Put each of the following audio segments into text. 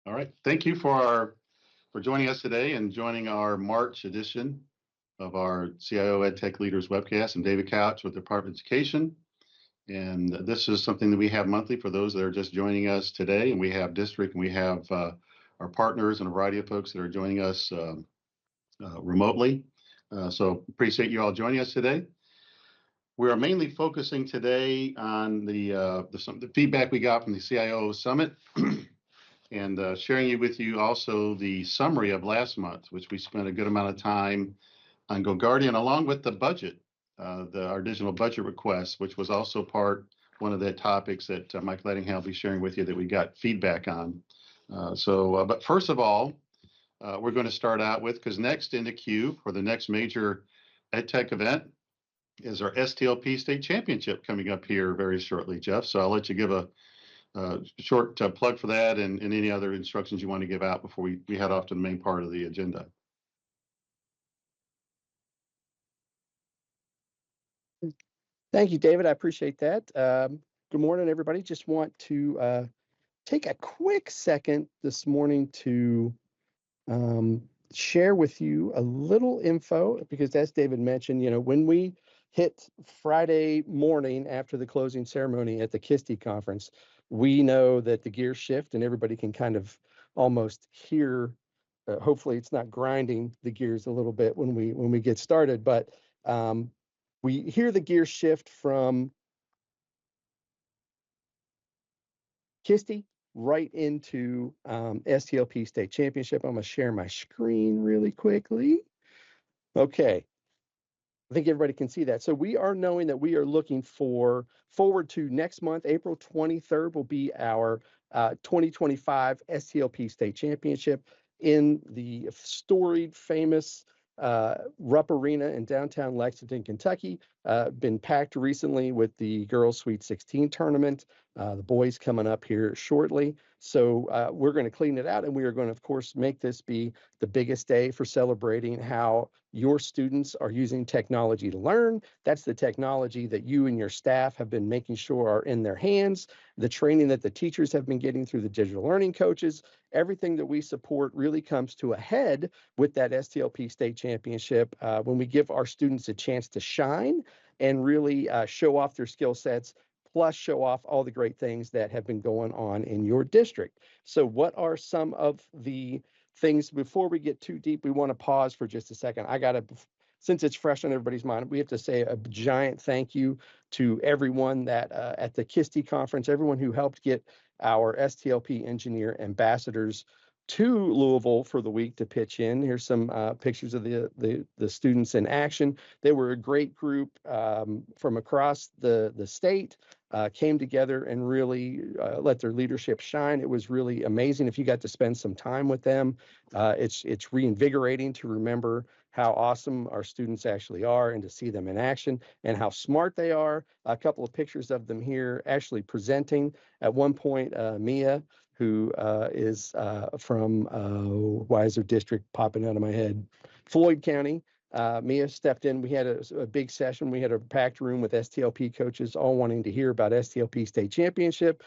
All right. Thank you for joining us today and joining our March edition of our CIO EdTech Leaders webcast. I'm David Couch with the Department of Education, and this is something that we have monthly for those that are just joining us today. And we have district, and we have our partners and a variety of folks that are joining us remotely. So appreciate you all joining us today. We are mainly focusing today on the feedback we got from the CIO Summit. And sharing with you also the summary of last month, which we spent a good amount of time on GoGuardian, along with the budget, our additional budget request, which was also one of the topics that Mike Lettingham will be sharing with you that we got feedback on. But first of all, we're going to start out with, because next in the queue for the next major EdTech event is our STLP State Championship coming up here very shortly, Jeff. So I'll let you give a short plug for that and any other instructions you want to give out before we head off to the main part of the agenda. Thank you, David. I appreciate that. Good morning, everybody. Just want to take a quick second this morning to share with you a little info, because as David mentioned, when we hit Friday morning after the closing ceremony at the KISTI conference, we know that the gears shift and everybody can kind of almost hear, hopefully it's not grinding the gears a little bit when we get started, but we hear the gears shift from KISTI right into STLP State Championship. I'm going to share my screen really quickly. Okay. I think everybody can see that. So we are knowing that we are looking forward to next month. April 23rd will be our 2025 STLP State Championship in the storied, famous Rupp Arena in downtown Lexington, Kentucky. Been packed recently with the Girls Sweet 16 tournament. The boys coming up here shortly. So we're going to clean it out, and we are going to, of course, make this be the biggest day for celebrating how your students are using technology to learn. That's the technology that you and your staff have been making sure are in their hands, the training that the teachers have been getting through the digital learning coaches. Everything that we support really comes to a head with that STLP State Championship when we give our students a chance to shine and really show off their skill sets, plus show off all the great things that have been going on in your district. So what are some of the things? Before we get too deep, we want to pause for just a second. Since it's fresh on everybody's mind, we have to say a giant thank you to everyone that at the KISTI conference, everyone who helped get our STLP engineer ambassadors to Louisville for the week to pitch in. Here's some pictures of the students in action. They were a great group from across the state, came together and really let their leadership shine. It was really amazing. If you got to spend some time with them, it's reinvigorating to remember how awesome our students actually are and to see them in action and how smart they are. A couple of pictures of them here actually presenting. At one point, Mia, who is from, why is her district popping out of my head? Floyd County. Mia stepped in. We had a big session. We had a packed room with STLP coaches all wanting to hear about STLP State Championship.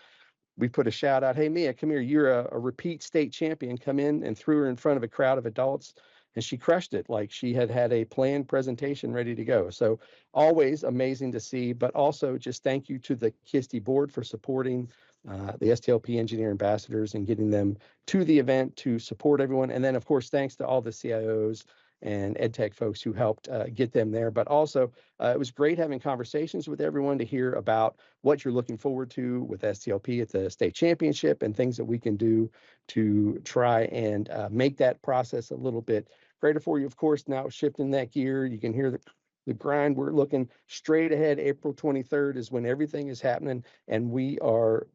We put a shout out, hey, Mia, come here. You're a repeat state champion. Come in, and threw her in front of a crowd of adults. And she crushed it like she had a planned presentation ready to go. So always amazing to see, but also just thank you to the KISTI board for supporting the STLP engineer ambassadors and getting them to the event to support everyone. And then, of course, thanks to all the CIOs and EdTech folks who helped get them there. But also, it was great having conversations with everyone to hear about what you're looking forward to with STLP at the state championship and things that we can do to try and make that process a little bit greater for you. Of course, now shifting that gear, you can hear the grind. We're looking straight ahead. April 23rd is when everything is happening, and we are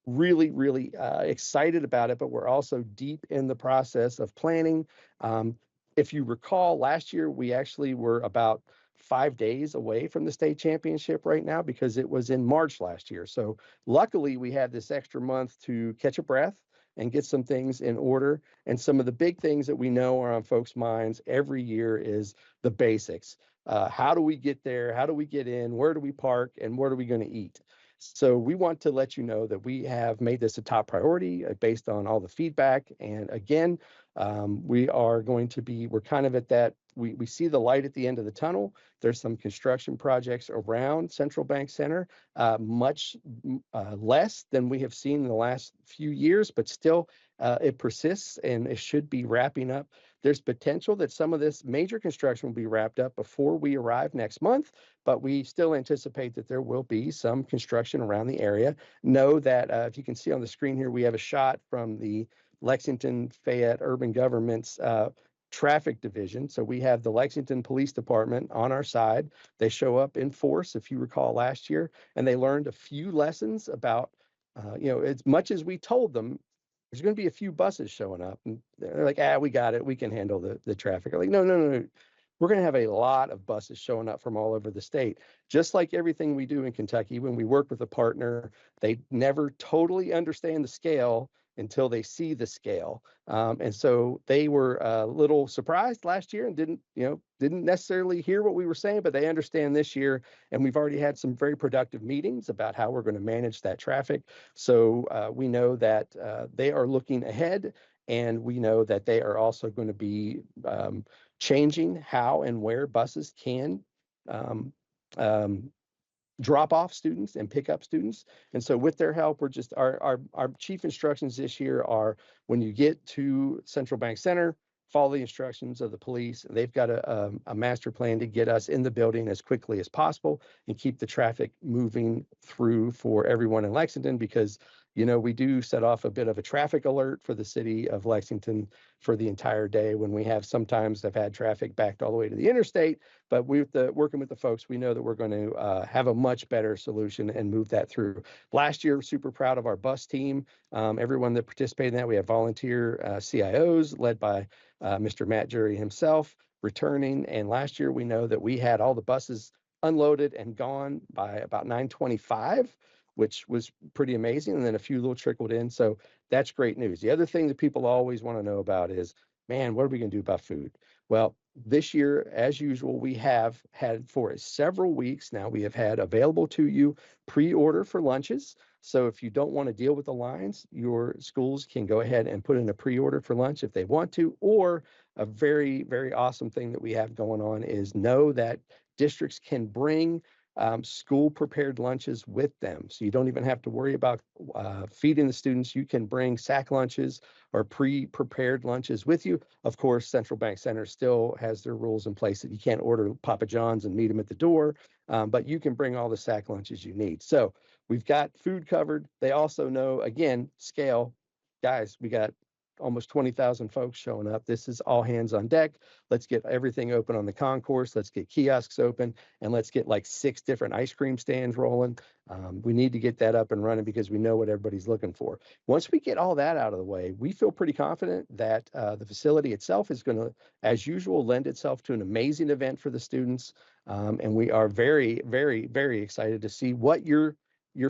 really, really excited about it, but we're also deep in the process of planning. If you recall, last year, we actually were about 5 days away from the state championship right now because it was in March last year. So luckily, we had this extra month to catch a breath and get some things in order. And some of the big things that we know are on folks' minds every year is the basics. How do we get there? How do we get in? Where do we park? And what are we going to eat? So we want to let you know that we have made this a top priority based on all the feedback. And again, we are going to be, we're kind of at that, we see the light at the end of the tunnel. There's some construction projects around Central Bank Center, much less than we have seen in the last few years, but still it persists and it should be wrapping up. There's potential that some of this major construction will be wrapped up before we arrive next month, but we still anticipate that there will be some construction around the area. Know that if you can see on the screen here, we have a shot from the Lexington Fayette Urban Government's traffic division. So we have the Lexington Police Department on our side. They show up in force, if you recall last year, and they learned a few lessons about, as much as we told them, there's going to be a few buses showing up. And they're like, we got it. We can handle the traffic. I'm like, no, no, no, no. We're going to have a lot of buses showing up from all over the state. Just like everything we do in Kentucky, when we work with a partner, they never totally understand the scale until they see the scale. And so they were a little surprised last year and didn't necessarily hear what we were saying, but they understand this year. And we've already had some very productive meetings about how we're going to manage that traffic. So we know that they are looking ahead, and we know that they are also going to be changing how and where buses can drop off students and pick up students. And so with their help, we're just, our chief instructions this year are, when you get to Central Bank Center, follow the instructions of the police. They've got a master plan to get us in the building as quickly as possible and keep the traffic moving through for everyone in Lexington, because we do set off a bit of a traffic alert for the city of Lexington for the entire day, when we have sometimes have had traffic backed all the way to the interstate. But working with the folks, we know that we're going to have a much better solution and move that through. Last year, super proud of our bus team, everyone that participated in that. We have volunteer CIOs led by Mr. Matt Jury himself returning. And last year, we know that we had all the buses unloaded and gone by about 9:25, which was pretty amazing. And then a few little trickled in. So that's great news. The other thing that people always want to know about is, man, what are we going to do about food? Well, this year, as usual, we have had for several weeks now, we have had available to you pre-order for lunches. So if you don't want to deal with the lines, your schools can go ahead and put in a pre-order for lunch if they want to. Or a very, very awesome thing that we have going on is know that districts can bring school prepared lunches with them. So you don't even have to worry about feeding the students. You can bring sack lunches or pre-prepared lunches with you. Of course, Central Bank Center still has their rules in place that you can't order Papa John's and meet them at the door, but you can bring all the sack lunches you need. So we've got food covered. They also know, again, scale. Guys, we got almost 20,000 folks showing up. This is all hands on deck. Let's get everything open on the concourse. Let's get kiosks open, and let's get like 6 different ice cream stands rolling. We need to get that up and running because we know what everybody's looking for. Once we get all that out of the way, we feel pretty confident that the facility itself is going to, as usual, lend itself to an amazing event for the students. And we are very, very, very excited to see what your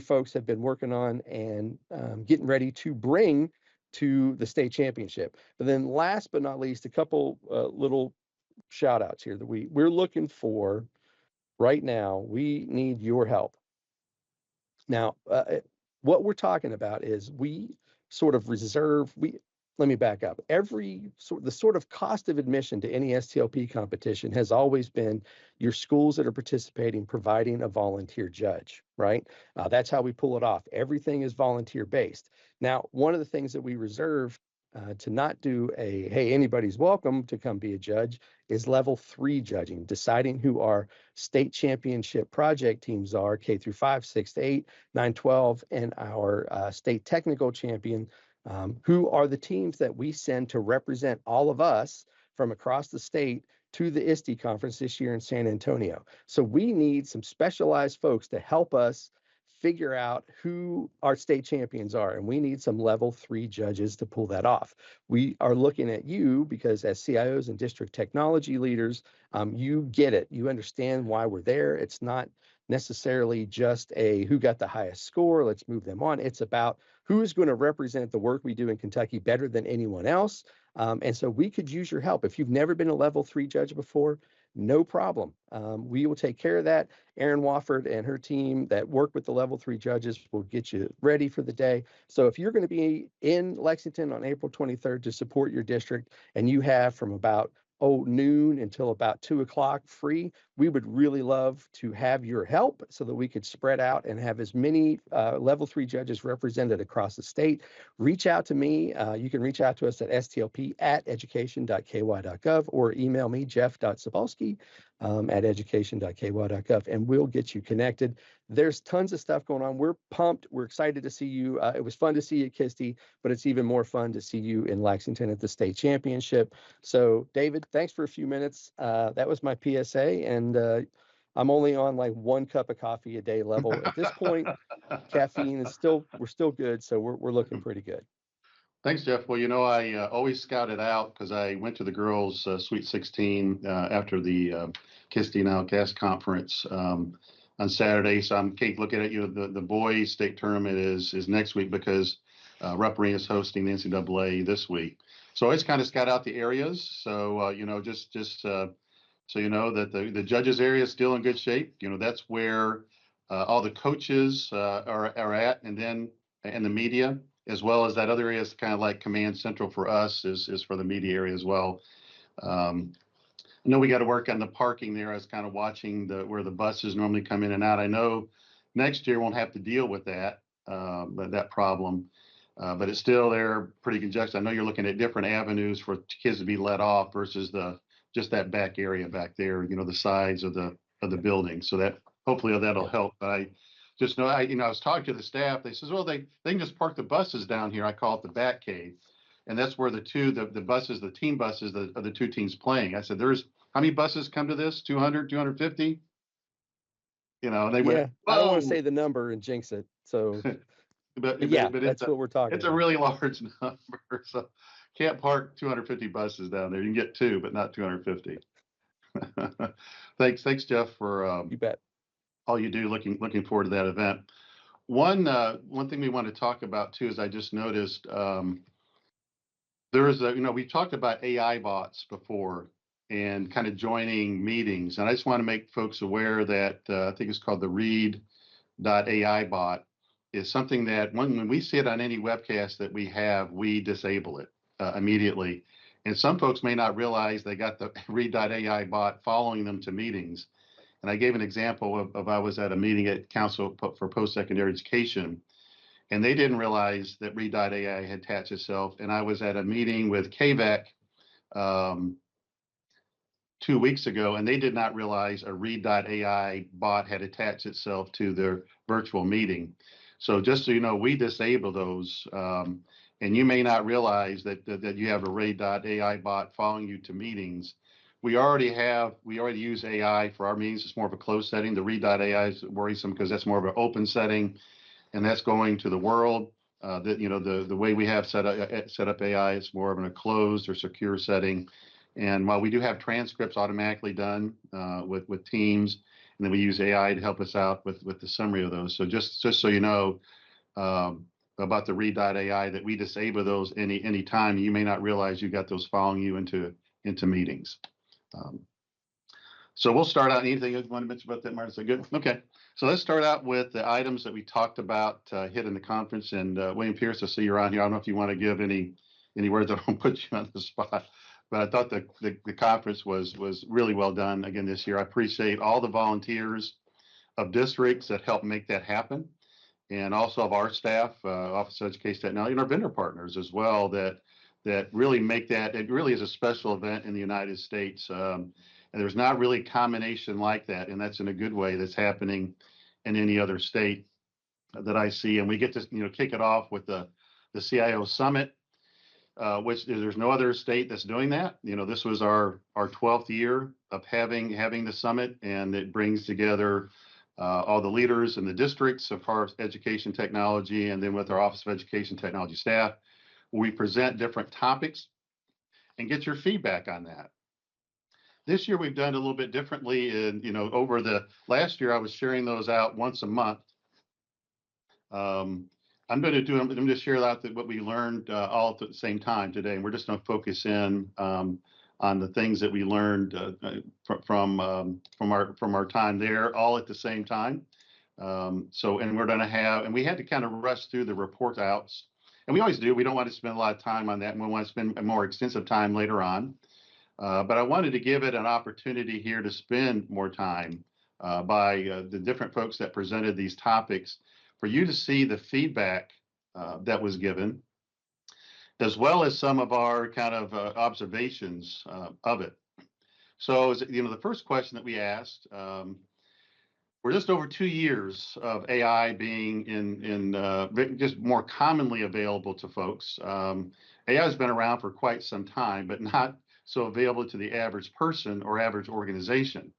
folks have been working on and getting ready to bring to the state championship. But then last but not least, a couple little shout outs here that we're looking for right now. We need your help. Now, what we're talking about is we sort of let me back up. The sort of cost of admission to any STLP competition has always been your schools that are participating providing a volunteer judge, right? That's how we pull it off. Everything is volunteer based. Now, one of the things that we reserve to not do hey, anybody's welcome to come be a judge is level 3 judging, deciding who our state championship project teams are, K through 5, 6 to 8, 9, 12, and our state technical champion, who are the teams that we send to represent all of us from across the state to the ISTE conference this year in San Antonio. So we need some specialized folks to help us figure out who our state champions are, and we need some level 3 judges to pull that off. We are looking at you because as CIOs and district technology leaders, you get it. You understand why we're there. It's not necessarily just who got the highest score, let's move them on. It's about who is going to represent the work we do in Kentucky better than anyone else. And so we could use your help. If you've never been a level 3 judge before, no problem. We will take care of that. Erin Wofford and her team that work with the level 3 judges will get you ready for the day. So if you're going to be in Lexington on April 23rd to support your district, and you have from about noon until about 2 o'clock free, we would really love to have your help so that we could spread out and have as many level 3 judges represented across the state. Reach out to me. You can reach out to us at stlp@education.ky.gov or email me, jeff.cebulski at education.ky.gov, and we'll get you connected. There's tons of stuff going on. We're pumped. We're excited to see you. It was fun to see you at Kisti, but it's even more fun to see you in Lexington at the state championship. So, David, thanks for a few minutes. That was my PSA, and I'm only on like 1 cup of coffee a day level at this point. Caffeine is we're still good, so we're looking pretty good. Thanks, Jeff. Well, I always scouted out because I went to the girls' Sweet 16 after the Kisti and Outcast conference on Saturday. So I'm Kate looking at you. The boys' state tournament is next week because Rupp Arena is hosting the NCAA this week. So I always kind of scout out the areas. So just so you know that the judges area is still in good shape. That's where all the coaches are at, and the media, as well as that other area is kind of like command central for us is for the media area as well. I know we got to work on the parking there. I was kind of watching where the buses normally come in and out. I know next year won't have to deal with that problem, but it's still there pretty congested. I know you're looking at different avenues for kids to be let off versus just that back area back there. The sides of the building. So that hopefully that'll help. But I just know I was talking to the staff. They says, well, they can just park the buses down here. I call it the Bat Cave. And that's where the buses, the team buses of the two teams playing. I said, how many buses come to this? 200, 250? And they went, I don't want to whoa. say the number and jinx it. So, but that's what we're talking it's about. a really large number. So can't park 250 buses down there. You can get 2, but not 250. Thanks, Jeff, for You bet. all you do. Looking forward to that event. One thing we want to talk about too is I just noticed we talked about AI bots before and kind of joining meetings, and I just want to make folks aware that I think it's called the Read.ai bot is something that when we see it on any webcast that we have, we disable it immediately. And some folks may not realize they got the Read.ai bot following them to meetings. And I gave an example of I was at a meeting at Council for Post-Secondary Education, and they didn't realize that Read.ai had attached itself. And I was at a meeting with KVAC 2 weeks ago, and they did not realize a Read.ai bot had attached itself to their virtual meeting. So just so you know, we disable those, and you may not realize that you have a Read.ai bot following you to meetings. We already use AI for our meetings. It's more of a closed setting. The Read.ai is worrisome because that's more of an open setting, and that's going to the world. The way we have set up AI, it's more of a closed or secure setting. And while we do have transcripts automatically done with Teams, and then we use AI to help us out with the summary of those. So just so you know about the Read.ai, that we disable those any time. You may not realize you got those following you into meetings. So we'll start out. Anything you want to mention about that, Martin? Is that good? Okay. So let's start out with the items that we talked about hitting the conference. And William Pierce, I see you're on here. I don't know if you want to give any words. I don't put you on the spot. But I thought the conference was really well done again this year. I appreciate all the volunteers of districts that helped make that happen, and also of our staff, Office of Education Technology, and our vendor partners as well that really make that. It really is a special event in the United States, and there's not really a combination like that, and that's in a good way that's happening in any other state that I see. And we get to kick it off with the CIO Summit. Which there's no other state that's doing that. This was our 12th year of having the summit, and it brings together all the leaders in the districts of our education technology, and then with our Office of Education Technology staff, we present different topics and get your feedback on that. This year we've done it a little bit differently. And over the last year, I was sharing those out once a month. I'm going to share out what we learned all at the same time today, and we're just going to focus in on on the things that we learned from our time there, all at the same time. And we're going to have, and we had to kind of rush through the report outs, and we always do. We don't want to spend a lot of time on that, and we want to spend a more extensive time later on. But I wanted to give it an opportunity here to spend more time by the different folks that presented these topics, for you to see the feedback that was given, as well as some of our kind of observations of it. So, the first question that we asked, we're just over 2 years of AI being just more commonly available to folks. AI has been around for quite some time, but not so available to the average person or average organization.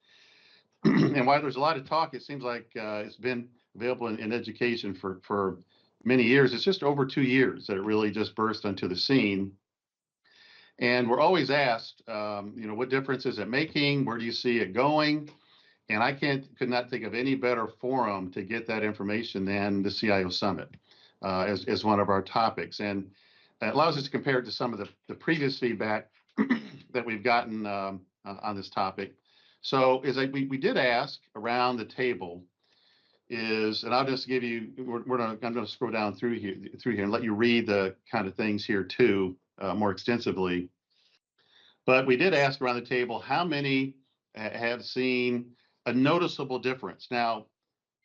And while there's a lot of talk, it seems like it's been available in education for many years. It's just over 2 years that it really just burst onto the scene. And we're always asked, what difference is it making? Where do you see it going? And I could not think of any better forum to get that information than the CIO Summit as one of our topics. And it allows us to compare it to some of the previous feedback that we've gotten on this topic. So we did ask around the table and I'll just give you, I'm going to scroll down through here and let you read the kind of things here too, more extensively. But we did ask around the table, how many have seen a noticeable difference? Now,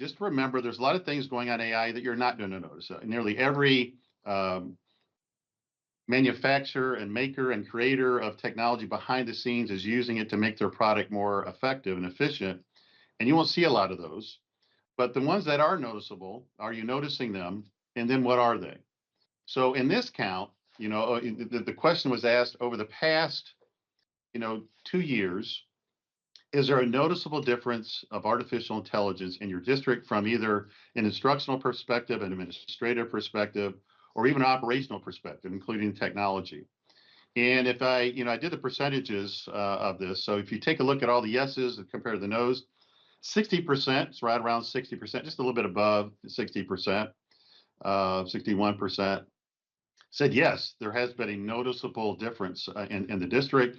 just remember, there's a lot of things going on in AI that you're not going to notice. Nearly every manufacturer and maker and creator of technology behind the scenes is using it to make their product more effective and efficient. And you won't see a lot of those. But the ones that are noticeable, are you noticing them? And then what are they? So in this count, the question was asked over the past 2 years, is there a noticeable difference of artificial intelligence in your district from either an instructional perspective, an administrative perspective, or even operational perspective, including technology? And if I did the percentages of this. So if you take a look at all the yeses and compare to the no's, 60%, it's right around 60%, just a little bit above 60%, 61% said yes, there has been a noticeable difference in the district.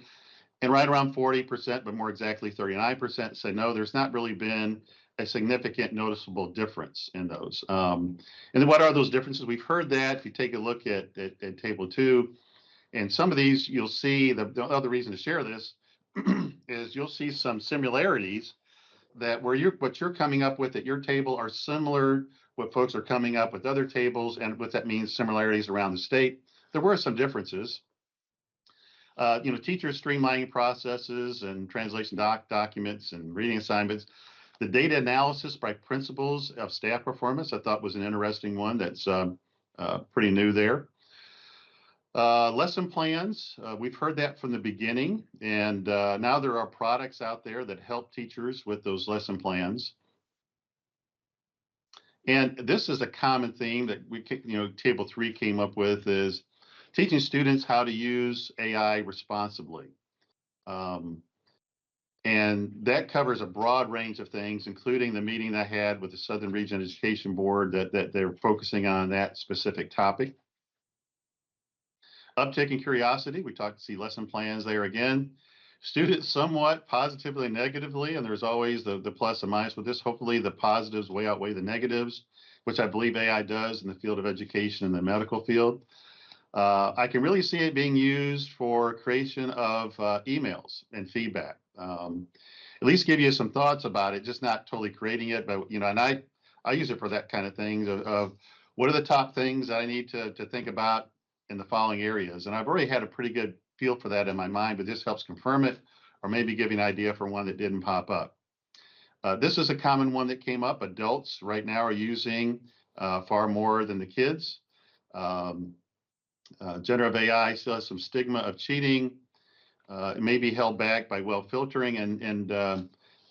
And right around 40%, but more exactly 39%, say no, there's not really been a significant noticeable difference in those. And then what are those differences? We've heard that. If you take a look at table 2, and some of these, you'll see the other reason to share this is you'll see some similarities that what you're coming up with at your table are similar what folks are coming up with other tables, and what that means, similarities around the state. There were some differences. Teachers streamlining processes and translation documents and reading assignments. The data analysis by principals of staff performance, I thought, was an interesting one that's pretty new there. Lesson plans, we've heard that from the beginning, and now there are products out there that help teachers with those lesson plans. And this is a common theme that table 3 came up with, is teaching students how to use AI responsibly. And that covers a broad range of things, including the meeting I had with the Southern Region Education Board that they're focusing on that specific topic. Uptick in curiosity, we talked to see lesson plans there again. Students somewhat positively and negatively, and there's always the plus and minus with this. Hopefully the positives way outweigh the negatives, which I believe AI does in the field of education and the medical field. I can really see it being used for creation of emails and feedback. At least give you some thoughts about it, just not totally creating it, but and I use it for that kind of thing of what are the top things I need to think about in the following areas. And I've already had a pretty good feel for that in my mind, but this helps confirm it, or maybe give you an idea for one that didn't pop up. This is a common one that came up. Adults right now are using far more than the kids. Generative AI still has some stigma of cheating. It may be held back by well filtering, and the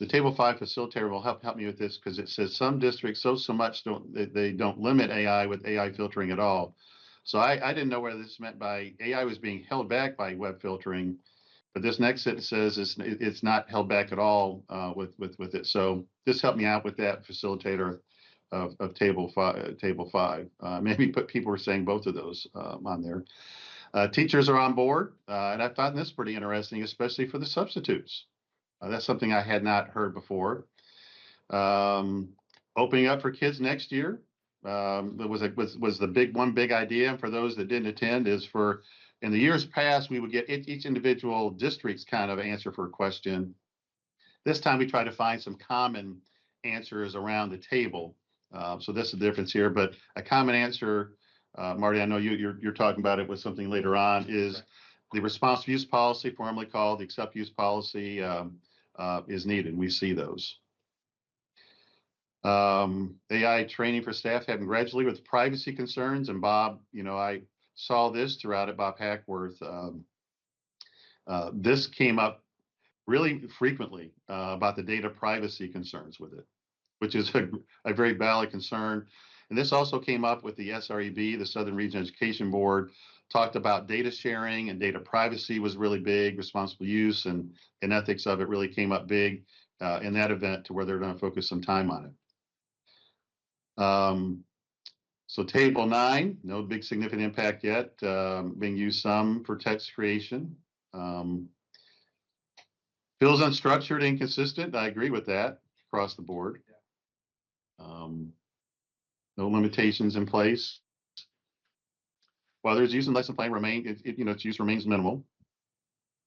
table 5 facilitator will help me with this, because it says some districts so much they don't limit AI with AI filtering at all. So I didn't know whether this meant by AI was being held back by web filtering, but this next sentence says it's not held back at all with it. So this helped me out with that, facilitator of table 5. Maybe people were saying both of those on there. Teachers are on board, and I found this pretty interesting, especially for the substitutes. That's something I had not heard before. Um, Opening up for kids next year was the big idea. And for those that didn't attend, is for in the years past we would get each individual district's kind of answer for a question. This time we try to find some common answers around the table. So that's the difference here. But a common answer, Marty, I know you're talking about it with something later on, is the responsive use policy, formerly called the accept use policy, is needed. We see those. AI training for staff having gradually with privacy concerns. And Bob, I saw this throughout it, Bob Hackworth. This came up really frequently about the data privacy concerns with it, which is a very valid concern. And this also came up with the SREB, the Southern Region Education Board, talked about data sharing and data privacy was really big, responsible use and ethics of it really came up big in that event to where they're going to focus some time on it. So table 9, no big significant impact yet, being used some for text creation. Feels unstructured, inconsistent. I agree with that across the board. No limitations in place. While there's use in lesson plan its use remains minimal.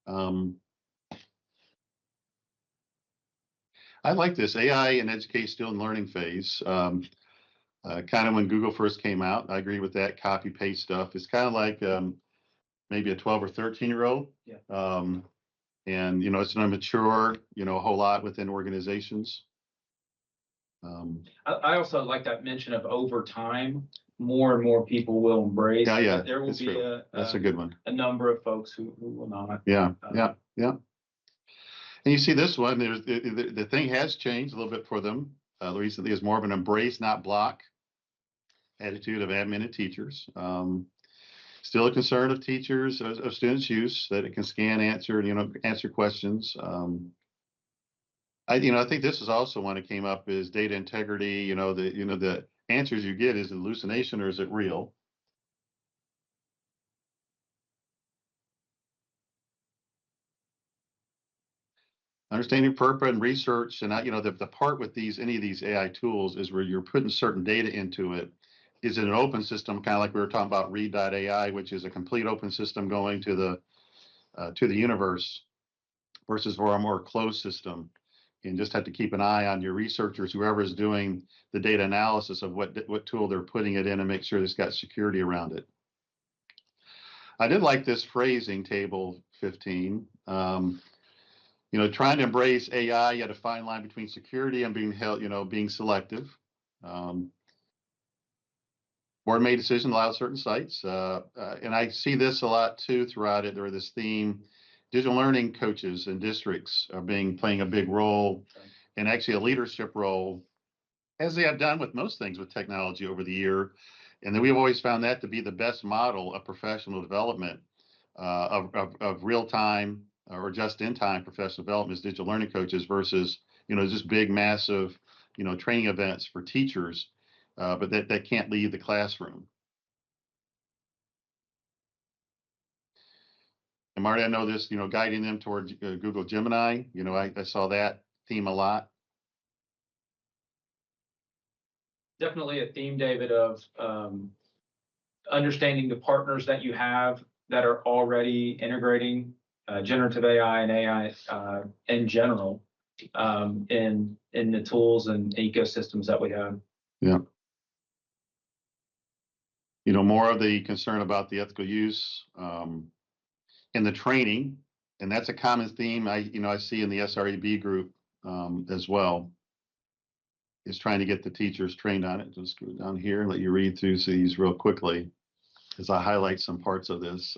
I like this AI in education still in learning phase. Kind of when Google first came out, I agree with that copy paste stuff. It's kind of like maybe a 12 or 13-year-old. Yeah. And it's not mature, a whole lot within organizations. I also like that mention of over time, more and more people will embrace. Yeah. There will be that's a good one. a number of folks who will not. Yeah. And you see this one, the thing has changed a little bit for them recently. Is more of an embrace, not block attitude of admin and teachers. Still a concern of teachers, of students' use, that it can scan, answer, answer questions. I think this is also one that came up is data integrity. The answers you get, is it hallucination or is it real? Understanding purpose and research, and the part with any of these AI tools is where you're putting certain data into it. Is it an open system, kind of like we were talking about read.ai, which is a complete open system going to the universe, versus for a more closed system? And just have to keep an eye on your researchers, whoever is doing the data analysis of what tool they're putting it in, and make sure it's got security around it. I did like this phrasing, table 15. Trying to embrace AI, you had a fine line between security and being selective. Board made decision to allow certain sites, and I see this a lot too throughout it. There this theme: digital learning coaches and districts are playing a big role, and actually a leadership role, as they have done with most things with technology over the year. And then we've always found that to be the best model of professional development, of real time or just in time professional development, is digital learning coaches versus just big massive training events for teachers, but that can't leave the classroom. And Marty, I know this, guiding them towards Google Gemini. I saw that theme a lot. Definitely a theme, David, of understanding the partners that you have that are already integrating generative AI and AI in general in the tools and ecosystems that we have. Yeah. More of the concern about the ethical use in the training, and that's a common theme I see in the SREB group as well, is trying to get the teachers trained on it. Just go down here and let you read through these real quickly as I highlight some parts of this.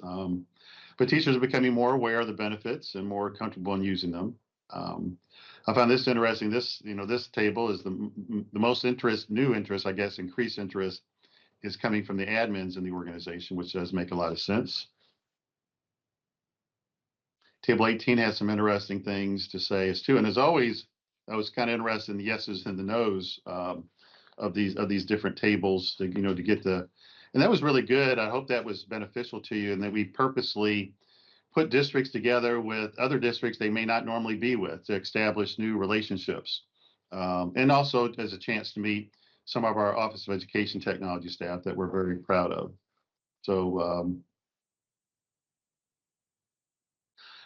But teachers are becoming more aware of the benefits and more comfortable in using them. I found this interesting. This table is the most new interest, I guess, increased interest is coming from the admins in the organization, which does make a lot of sense. Table 18 has some interesting things to say as too. And as always, I was kind of interested in the yeses and the nos of these different tables to get the And that was really good. I hope that was beneficial to you, and that we purposely put districts together with other districts they may not normally be with to establish new relationships. And also as a chance to meet some of our Office of Education Technology staff that we're very proud of. So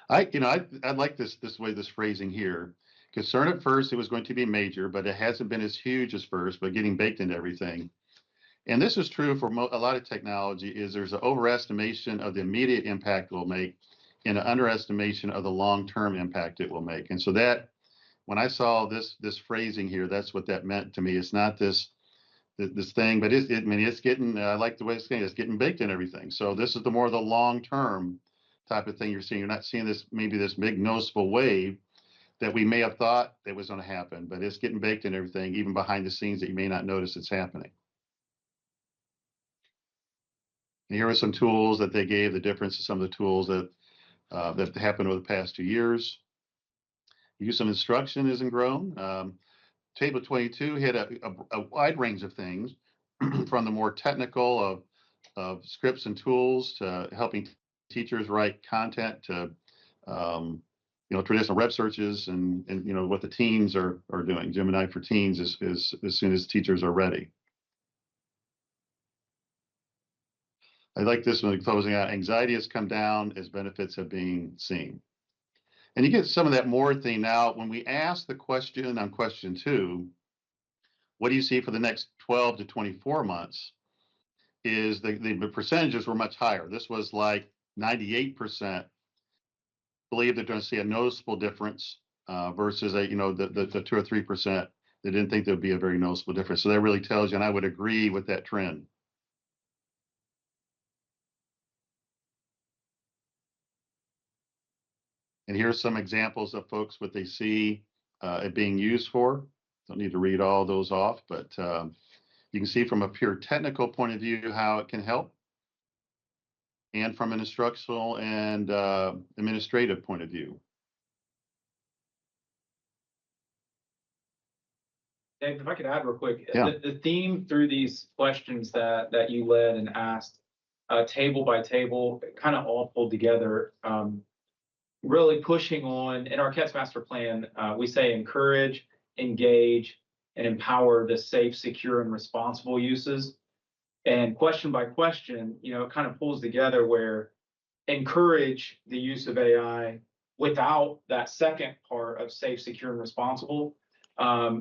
I like this way, this phrasing here. Concern at first, it was going to be major, but it hasn't been as huge as first, but getting baked into everything. And this is true for a lot of technology, is there's an overestimation of the immediate impact it will make and an underestimation of the long-term impact it will make. And so that, when I saw this phrasing here, that's what that meant to me. It's not this thing, but I mean, it's getting, I like the way it's getting, baked in everything. So this is the more the long-term type of thing you're seeing. You're not seeing this, maybe this big noticeable wave that we may have thought that was going to happen, but it's getting baked in everything, even behind the scenes that you may not notice it's happening. And here are some tools that they gave, the difference of some of the tools that happened over the past 2 years. Use of instruction isn't grown. Table 22 hit a wide range of things, from the more technical of scripts and tools to helping teachers write content to traditional web searches and what the teens are doing. Gemini for Teens is as soon as teachers are ready. I like this one closing out. Anxiety has come down as benefits have been seen. And you get some of that more theme now when we ask the question on question 2, what do you see for the next 12 to 24 months? Is the percentages were much higher. This was like 98% believe they're going to see a noticeable difference versus the 2 or 3% they didn't think there would be a very noticeable difference. So that really tells you, and I would agree with that trend. And here's some examples of folks what they see it being used for. Don't need to read all those off, but you can see from a pure technical point of view how it can help, and from an instructional and administrative point of view. Dave, if I could add real quick, Yeah. the theme through these questions that you led and asked, table by table, kind of all pulled together, really pushing on, in our CATS master plan, we say encourage, engage, and empower the safe, secure, and responsible uses. And question by question, it kind of pulls together where encourage the use of AI without that second part of safe, secure, and responsible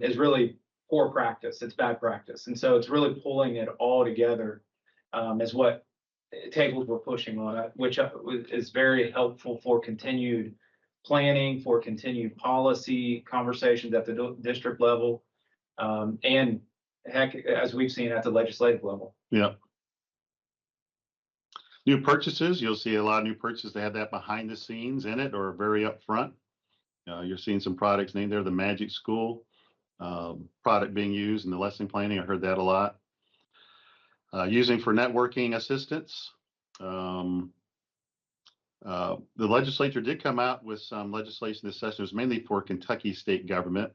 is really poor practice. It's bad practice. And so it's really pulling it all together as what tables we're pushing on, which is very helpful for continued planning, for continued policy conversations at the district level, and heck, as we've seen at the legislative level. Yeah. New purchases, you'll see a lot of new purchases. They have that behind the scenes in it or very upfront. You're seeing some products named there, the Magic School product being used in the lesson planning. I heard that a lot. Using for networking assistance. The legislature did come out with some legislation this session. It was mainly for Kentucky state government.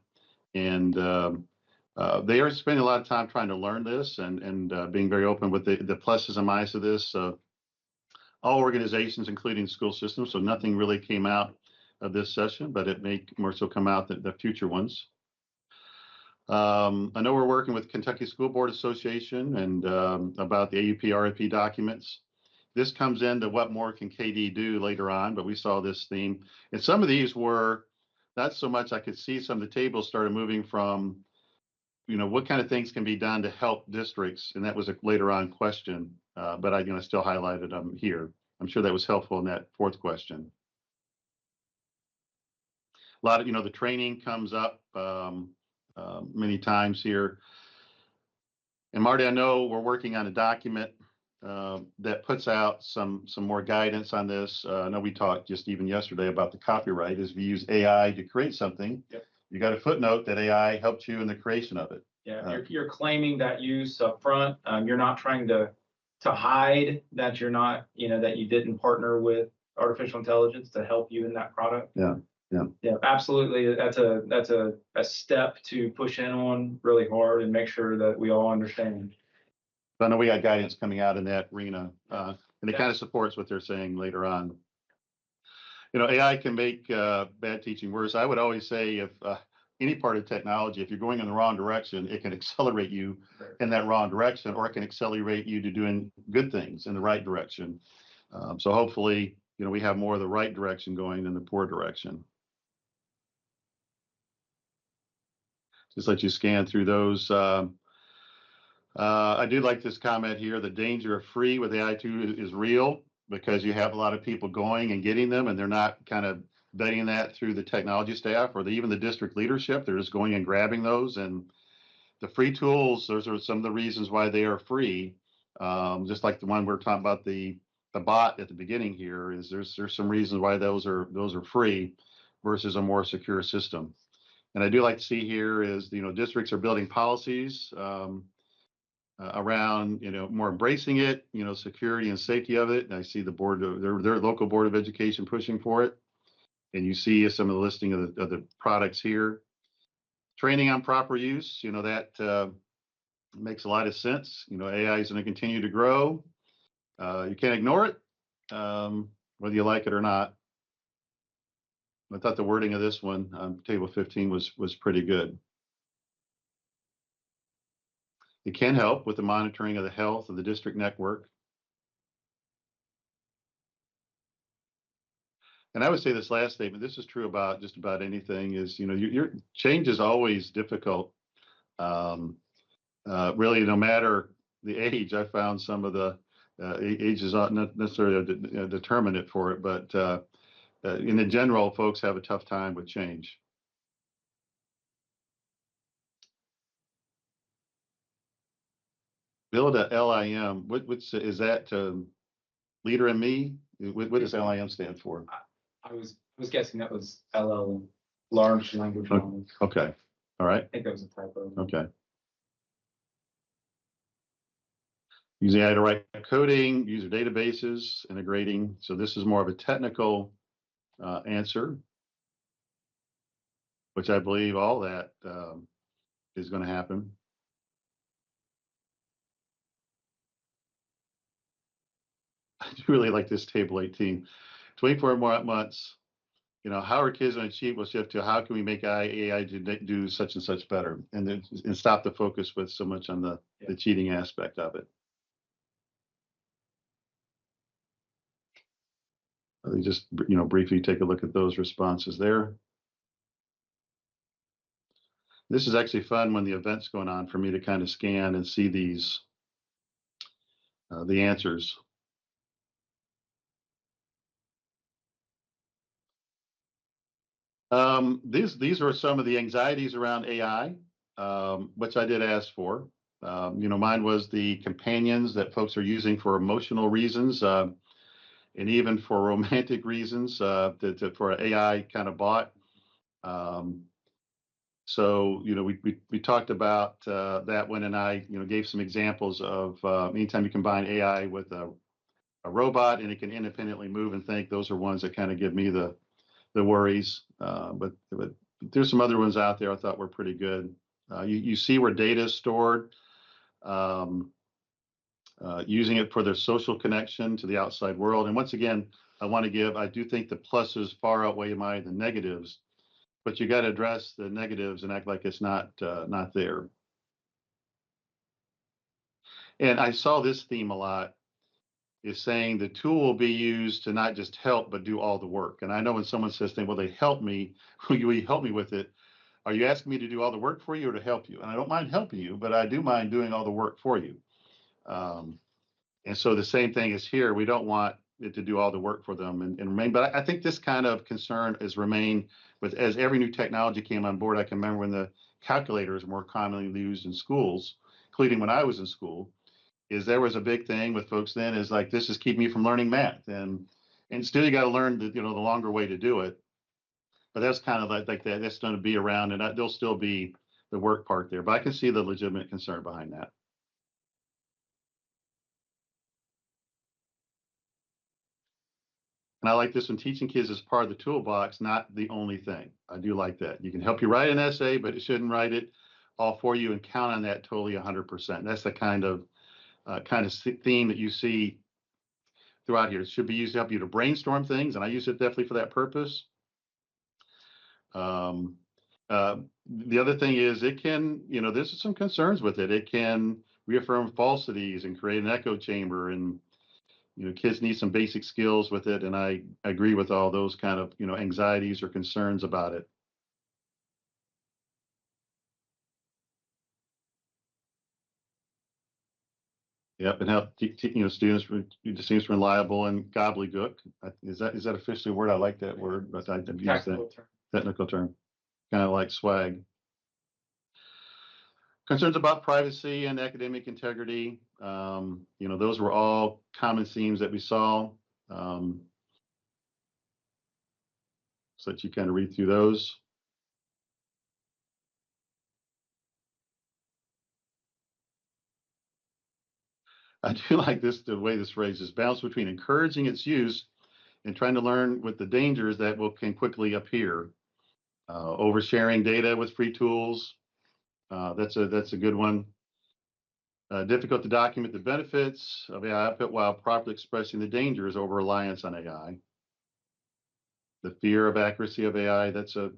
And they are spending a lot of time trying to learn this and being very open with the pluses and minuses of this. All organizations, including school systems, so nothing really came out of this session, but it may more so come out the future ones. I know we're working with Kentucky School Board Association and about the AUP RFP documents. This comes into what more can KD do later on, but we saw this theme. And some of these were not so much, I could see some of the tables started moving from, what kind of things can be done to help districts? And that was a later on question, but I still highlighted them here. I'm sure that was helpful in that fourth question. A lot of, the training comes up many times here. And Marty, I know we're working on a document that puts out some more guidance on this. I know we talked just even yesterday about the copyright. As we use AI to create something, yep, you got a footnote that AI helped you in the creation of it. Yeah, you're claiming that use up front. You're not trying to hide that you're not, that you didn't partner with artificial intelligence to help you in that product. Yeah. Yeah, absolutely. That's a step to push in on really hard and make sure that we all understand. I know we got guidance coming out in that arena, and it Yeah. kind of supports what they're saying later on. You know, AI can make bad teaching worse. I would always say if any part of technology, if you're going in the wrong direction, it can accelerate you in that wrong direction, or it can accelerate you to doing good things in the right direction. So hopefully, you know, we have more of the right direction going than the poor direction. Just let you scan through those. I do like this comment here. The danger of free with AI too is real, because you have a lot of people going and getting them, and they're not kind of vetting that through the technology staff or even the district leadership. They're just going and grabbing those. And the free tools, those are some of the reasons why they are free. Just like the one we're talking about, the bot at the beginning here, is there's some reasons why those are free versus a more secure system. And I do like to see here is, you know, districts are building policies around, you know, more embracing it, you know, security and safety of it. And I see the board of their local board of education pushing for it. And you see some of the listing of the products here. Training on proper use, you know, that makes a lot of sense. You know, AI is going to continue to grow. You can't ignore it, whether you like it or not. I thought the wording of this one on table 15 was pretty good. It can help with the monitoring of the health of the district network. And I would say this last statement, this is true about just about anything, is, you know, your change is always difficult. Really, no matter the age, I found some of the age is not necessarily a determinant for it, but in the general, folks have a tough time with change. Build a LIM. What's is that? Leader in me? What does LIM stand for? I was guessing that was LL, large language model. Okay. All right. I think that was a typo. Okay. Using AI to write coding, user databases, integrating. So this is more of a technical answer, which I believe all that is going to happen. I do really like this table 18. 24 more months. You know, how are kids going to cheat? We'll shift to how can we make AI do such and such better, and stop the focus with so much on the cheating aspect of it. Let me just, you know, briefly take a look at those responses there. This is actually fun when the event's going on for me to kind of scan and see these, the answers. These are some of the anxieties around AI, which I did ask for. You know, mine was the companions that folks are using for emotional reasons, and even for romantic reasons, for an AI kind of bot. So, you know, we talked about that one, and I, you know, gave some examples of anytime you combine AI with a robot and it can independently move and think, those are ones that kind of give me the worries. But there's some other ones out there I thought were pretty good. You see where data is stored, using it for their social connection to the outside world. And once again, I do think the pluses far outweigh the negatives, but you got to address the negatives and act like it's not there. And I saw this theme a lot, is saying the tool will be used to not just help, but do all the work. And I know when someone says, well, they help me, will you help me with it? Are you asking me to do all the work for you or to help you? And I don't mind helping you, but I do mind doing all the work for you. And so the same thing is here. We don't want it to do all the work for them and remain. But I think this kind of concern has remained as every new technology came on board. I can remember when the calculators were more commonly used in schools, including when I was in school, is there was a big thing with folks then is like, this is keeping me from learning math. And still you got to learn the longer way to do it. But that's kind of like that. That's going to be around, and there'll still be the work part there. But I can see the legitimate concern behind that. And I like this one, teaching kids as part of the toolbox, not the only thing. I do like that. You can help you write an essay, but it shouldn't write it all for you and count on that totally 100%. That's the kind of kind of theme that you see throughout here. It should be used to help you to brainstorm things, and I use it definitely for that purpose. Um, the other thing is it can, there's some concerns with it. It can reaffirm falsities and create an echo chamber, and kids need some basic skills with it. And I agree with all those kind of anxieties or concerns about it. Yep, and help students seems reliable and gobbledygook. Is that officially a word? I like that word, but I've used that technical term, kind of like swag. Concerns about privacy and academic integrity. Those were all common themes that we saw. So that you kind of read through those. I do like the way this phrases balance between encouraging its use and trying to learn with the dangers that can quickly appear. Oversharing data with free tools. That's a good one. Difficult to document the benefits of AI output while properly expressing the dangers over reliance on AI. The fear of accuracy of AI, that's a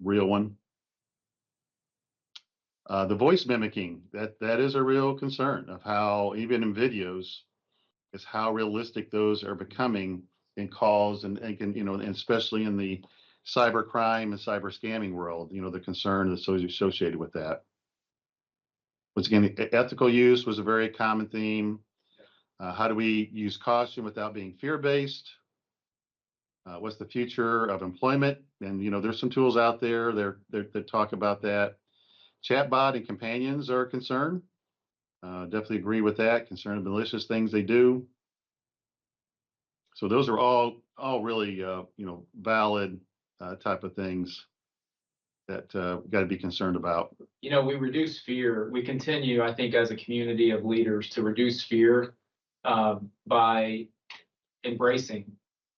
real one. The voice mimicking, that is a real concern of how, even in videos, is how realistic those are becoming in calls and can, and especially in the cyber crime and cyber scamming world, the concern that's associated with that. Once again, ethical use was a very common theme. How do we use caution without being fear-based? What's the future of employment? And there's some tools out there that talk about that. Chatbot and companions are a concern. Definitely agree with that. Concern of malicious things they do. So those are all really valid type of things that we got to be concerned about. We reduce fear. We continue, I think, as a community of leaders to reduce fear by embracing,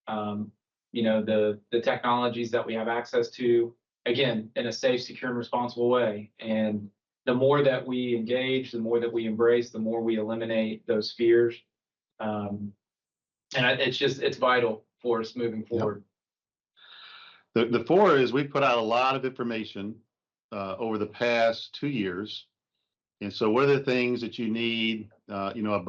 the technologies that we have access to, again, in a safe, secure, and responsible way. And the more that we engage, the more that we embrace, the more we eliminate those fears. And it's vital for us moving forward. Yep. The four is we put out a lot of information over the past 2 years. And so what are the things that you need, above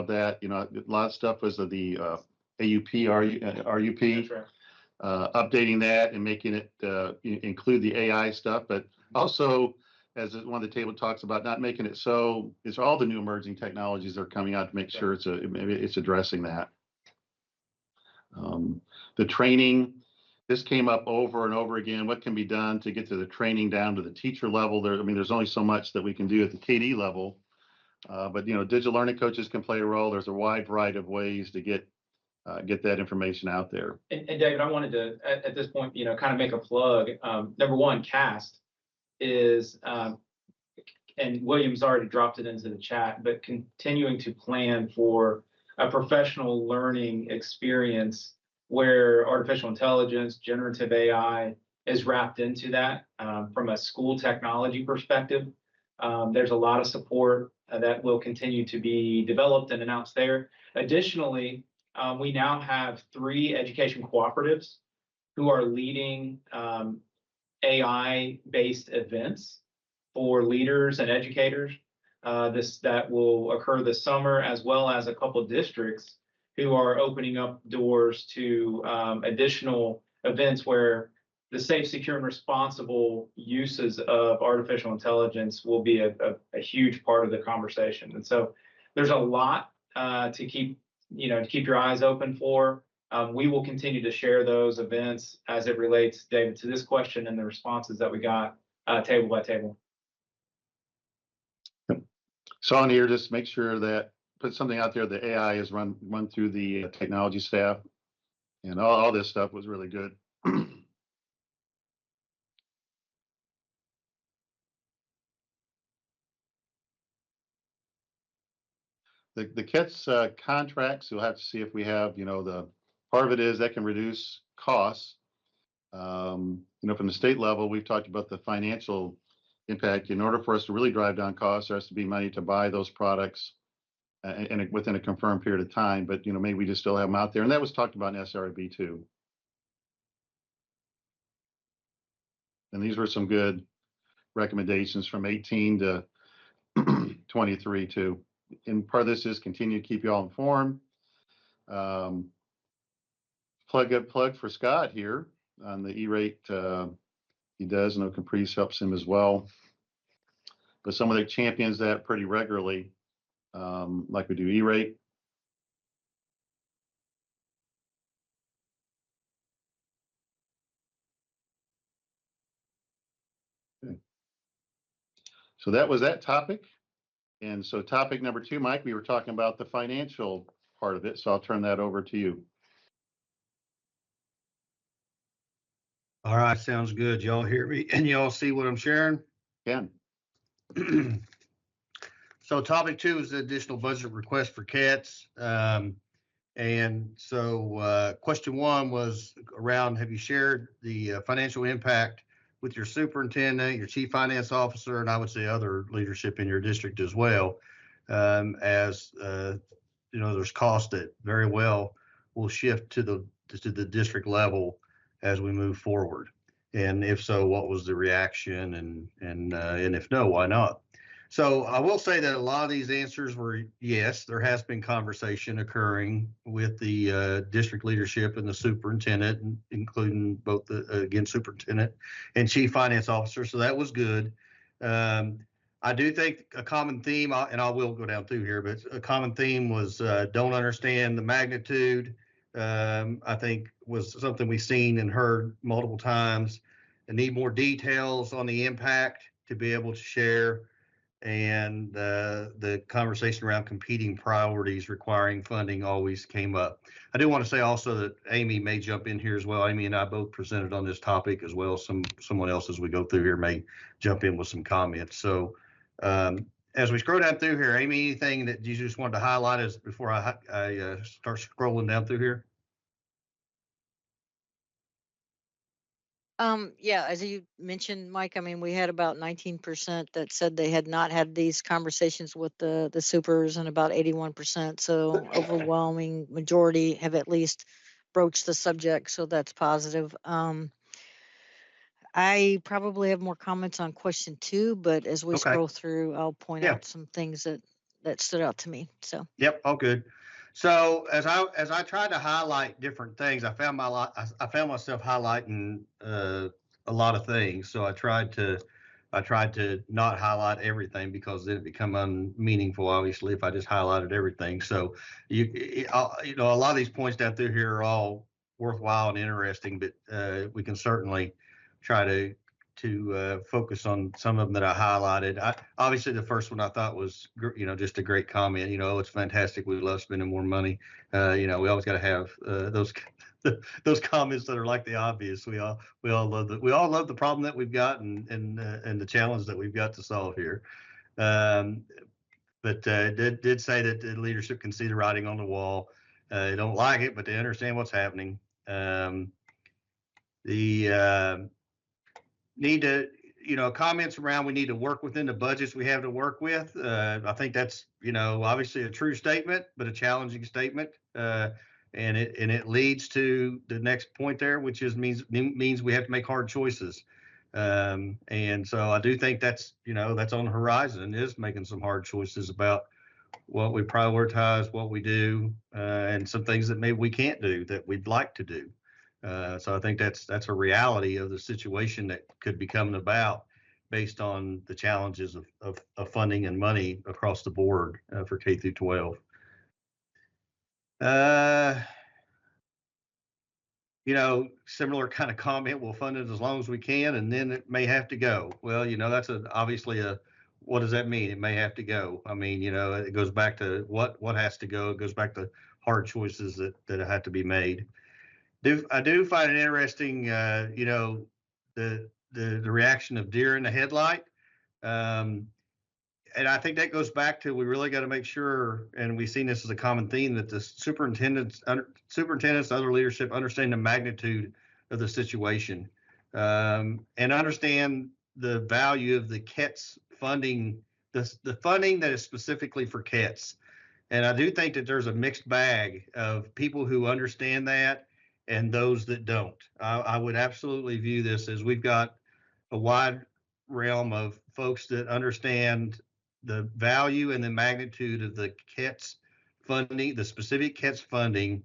that? A lot of stuff was the AUP, RUP, That's right. Updating that and making it include the AI stuff, but also, as one of the table talks about, not making it so it's all the new emerging technologies that are coming out to make sure it's addressing that. The training, this came up over and over again. What can be done to get to the training down to the teacher level? There's only so much that we can do at the KD level, but digital learning coaches can play a role. There's a wide variety of ways to get that information out there. And David, I wanted to at this point, kind of make a plug. Number one, CAST is, and William's already dropped it into the chat, but continuing to plan for a professional learning experience where artificial intelligence, generative AI is wrapped into that from a school technology perspective. There's a lot of support that will continue to be developed and announced there. Additionally, we now have 3 education cooperatives who are leading AI-based events for leaders and educators. That will occur this summer, as well as a couple of districts who are opening up doors to additional events where the safe, secure, and responsible uses of artificial intelligence will be a huge part of the conversation. And so there's a lot to keep your eyes open for. We will continue to share those events as it relates, David, to this question and the responses that we got table by table. So on here, just make sure that put something out there. The AI is run through the technology staff, and all this stuff was really good. The KITS contracts, you'll have to see if we have, the part of it is that can reduce costs. From the state level, we've talked about the financial impact. In order for us to really drive down costs, there has to be money to buy those products and within a confirmed period of time. But maybe we just still have them out there, and that was talked about in SRB too. And these were some good recommendations from 18 to 23 too. And part of this is continue to keep you all informed. Plug for Scott here on the E-rate. He does, and Caprice helps him as well. But some of the champions that pretty regularly, like we do E-rate. Okay. So that was that topic. And so topic number 2, Mike, we were talking about the financial part of it. So I'll turn that over to you. All right, sounds good. Y'all hear me and y'all see what I'm sharing? Ken. So topic 2 is the additional budget request for CATs. And so question 1 was around, have you shared the financial impact with your superintendent, your chief finance officer, and I would say other leadership in your district as well, as there's costs that very well will shift to the district level as we move forward. And if so, what was the reaction? And if no, why not? So I will say that a lot of these answers were yes, there has been conversation occurring with the district leadership and the superintendent, including both the, superintendent and chief finance officer. So that was good. I do think a common theme, and I will go down through here, but a common theme was don't understand the magnitude. I think was something we've seen and heard multiple times. I need more details on the impact to be able to share. And the conversation around competing priorities requiring funding always came up. I do want to say also that Amy may jump in here as well. Amy and I both presented on this topic as well. Someone else as we go through here may jump in with some comments. So as we scroll down through here, Amy, anything that you just wanted to highlight as before I start scrolling down through here? Yeah, as you mentioned, Mike, I mean, we had about 19% that said they had not had these conversations with the supers, and about 81%. So overwhelming majority have at least broached the subject. So that's positive. I probably have more comments on question 2, but as we scroll through, I'll point out some things that stood out to me. So. Yep. All good. So as I tried to highlight different things, I found myself highlighting a lot of things. So I tried to not highlight everything because then it become unmeaningful, obviously, if I just highlighted everything. So a lot of these points down through here are all worthwhile and interesting, but we can certainly try to focus on some of them that I highlighted. Obviously the first one I thought was, just a great comment. It's fantastic. We love spending more money. We always got to have those comments that are like the obvious. We all love the problem that we've got and the challenge that we've got to solve here. But did say that the leadership can see the writing on the wall. They don't like it, but they understand what's happening. Need to, comments around we need to work within the budgets we have to work with. I think that's, obviously a true statement, but a challenging statement. And it leads to the next point there, which means we have to make hard choices. And so I do think that's on the horizon, is making some hard choices about what we prioritize, what we do, and some things that maybe we can't do that we'd like to do. So I think that's a reality of the situation that could be coming about based on the challenges of funding and money across the board for K through 12. Similar kind of comment, we'll fund it as long as we can, and then it may have to go. Well, that's obviously what does that mean? It may have to go. I mean, it goes back to what has to go. It goes back to hard choices that have to be made. I do find it interesting, the reaction of deer in the headlight. And I think that goes back to, we really got to make sure, and we've seen this as a common theme, that the superintendents, other leadership understand the magnitude of the situation, and understand the value of the KETS funding, the funding that is specifically for KETS. And I do think that there's a mixed bag of people who understand that and those that don't. I would absolutely view this as we've got a wide realm of folks that understand the value and the magnitude of the KETS funding, the specific KETS funding,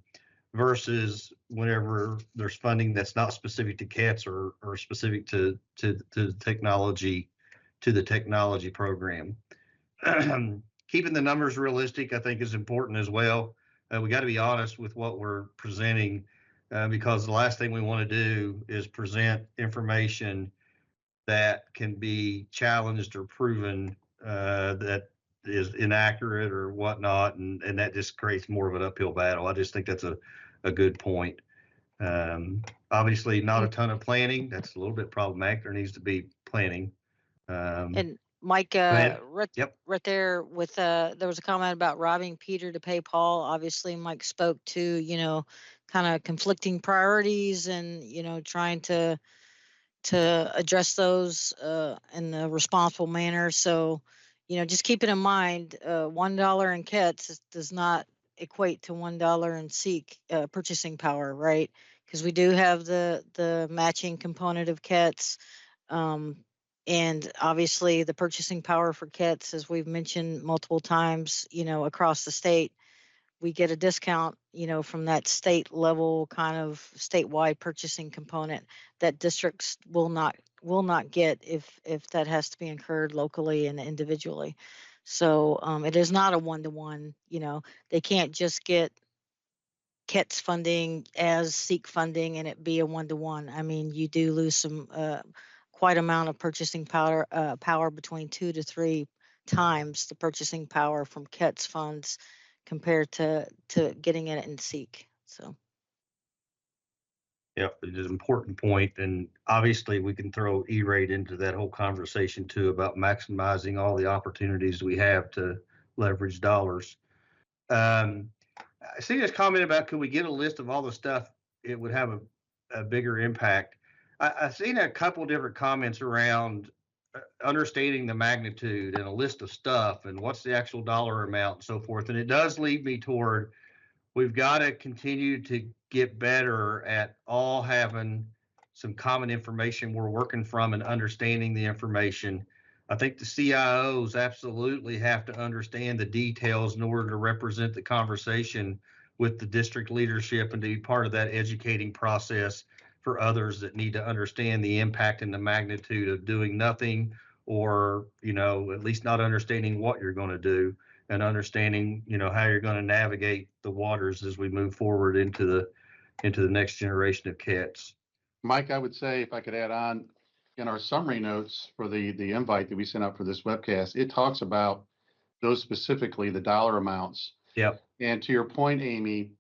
versus whenever there's funding that's not specific to KETS or specific to technology, to the technology program. Keeping the numbers realistic, I think, is important as well. We got to be honest with what we're presenting, because the last thing we want to do is present information that can be challenged or proven that is inaccurate or whatnot, and that just creates more of an uphill battle. I just think that's a good point. Obviously, not a ton of planning. That's a little bit problematic. There needs to be planning. And Mike, ahead. right, Yep. right there with, there was a comment about robbing Peter to pay Paul. Obviously, Mike spoke to, kind of conflicting priorities and, trying to address those in a responsible manner. So, just keep it in mind, $1 in KETS does not equate to $1 in SEEK purchasing power, right? Because we do have the matching component of KETS. And obviously the purchasing power for KETS, as we've mentioned multiple times, across the state, we get a discount, from that state level kind of statewide purchasing component that districts will not get if that has to be incurred locally and individually. So it is not a one-to-one. They can't just get KETS funding as SEEK funding and it be a one-to-one. I mean, you do lose some quite amount of purchasing power between 2 to 3 times the purchasing power from KETS funds compared to getting it in SEEK. So. Yep, it is an important point, and obviously we can throw E-rate into that whole conversation too about maximizing all the opportunities we have to leverage dollars. I see this comment about could we get a list of all the stuff it would have a bigger impact. I've seen a couple different comments around understanding the magnitude and a list of stuff and what's the actual dollar amount and so forth. And it does lead me toward we've got to continue to get better at all having some common information we're working from and understanding the information. I think the CIOs absolutely have to understand the details in order to represent the conversation with the district leadership and to be part of that educating process for others that need to understand the impact and the magnitude of doing nothing, or, at least not understanding what you're going to do and understanding, how you're going to navigate the waters as we move forward into the next generation of KETS. Mike, I would say, if I could add on, in our summary notes for the invite that we sent out for this webcast, it talks about those specifically, the dollar amounts. Yep. And to your point, Amy,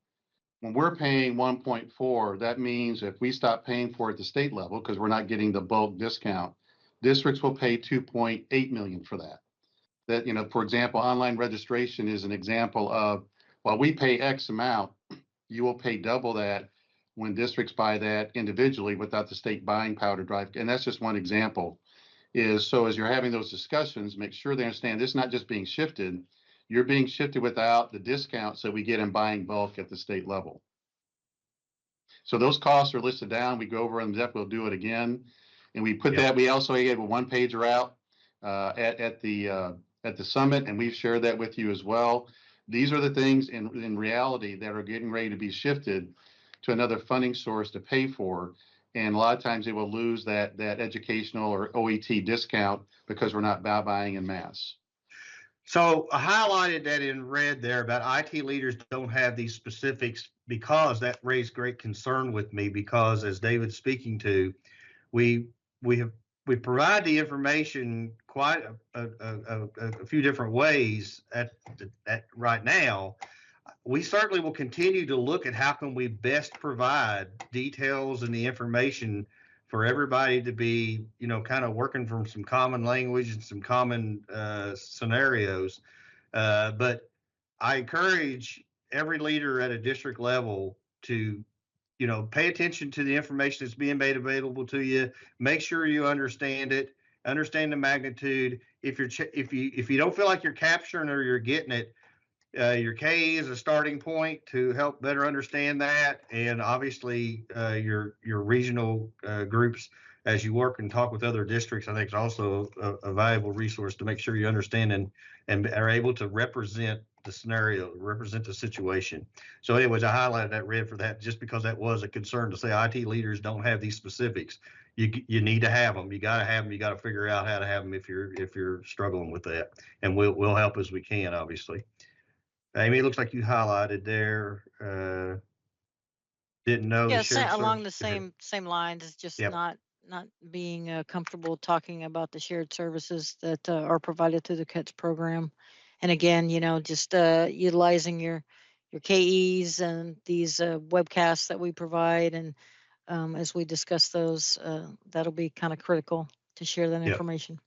when we're paying 1.4, that means if we stop paying for it at the state level, because we're not getting the bulk discount, districts will pay 2.8 million for that. That, for example, online registration is an example of, while we pay X amount, you will pay double that when districts buy that individually without the state buying power to drive. And that's just one example. So as you're having those discussions, make sure they understand this is not just being shifted. You're being shifted without the discounts that we get in buying bulk at the state level. So those costs are listed down. We go over them. Zep will do it again. And we put that, we also gave a one-pager out at the summit, and we've shared that with you as well. These are the things in reality that are getting ready to be shifted to another funding source to pay for. And a lot of times they will lose that educational or OET discount because we're not buying in mass. So I highlighted that in red there about IT leaders don't have these specifics, because that raised great concern with me, because as David's speaking to, we provide the information quite a few different ways at right now. We certainly will continue to look at how can we best provide details and the information for everybody to be, kind of working from some common language and some common scenarios. But I encourage every leader at a district level to, pay attention to the information that's being made available to you. Make sure you understand it understand the magnitude. If you don't feel like you're capturing or you're getting it, your KE is a starting point to help better understand that, and obviously your regional groups as you work and talk with other districts, I think is also a valuable resource to make sure you understand and are able to represent the scenario, represent the situation. So anyways, I highlighted that red for that just because that was a concern to say IT leaders don't have these specifics. You need to have them. You got to have them. You got to figure out how to have them if you're struggling with that, and we'll help as we can, obviously. Amy, it looks like you highlighted there. Didn't know the Yeah, shared along the service. same lines. It's just Yep. not being comfortable talking about the shared services that are provided through the CUTS program. And again, just utilizing your KEs and these webcasts that we provide, and as we discuss those, that'll be kind of critical to share that Yep. information.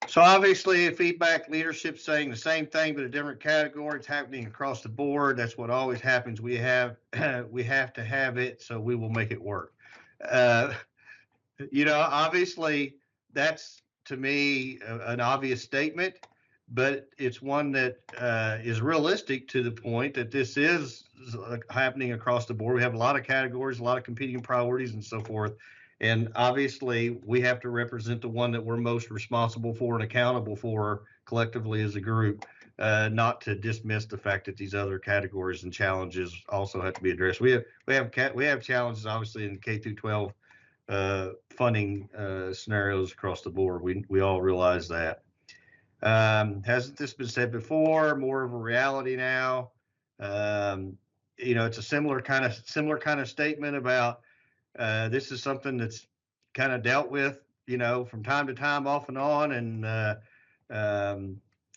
So obviously, feedback leadership saying the same thing, but a different category. It's happening across the board. That's what always happens. We have to have it, so we will make it work. Obviously, that's to me an obvious statement, but it's one that is realistic to the point that this is happening across the board. We have a lot of categories, a lot of competing priorities, and so forth. And obviously, we have to represent the one that we're most responsible for and accountable for collectively as a group, not to dismiss the fact that these other categories and challenges also have to be addressed. We have challenges, obviously, in K through 12 funding scenarios across the board. We all realize that. Hasn't this been said before? More of a reality now. It's a similar kind of statement about this is something that's kind of dealt with, from time to time, off and on, and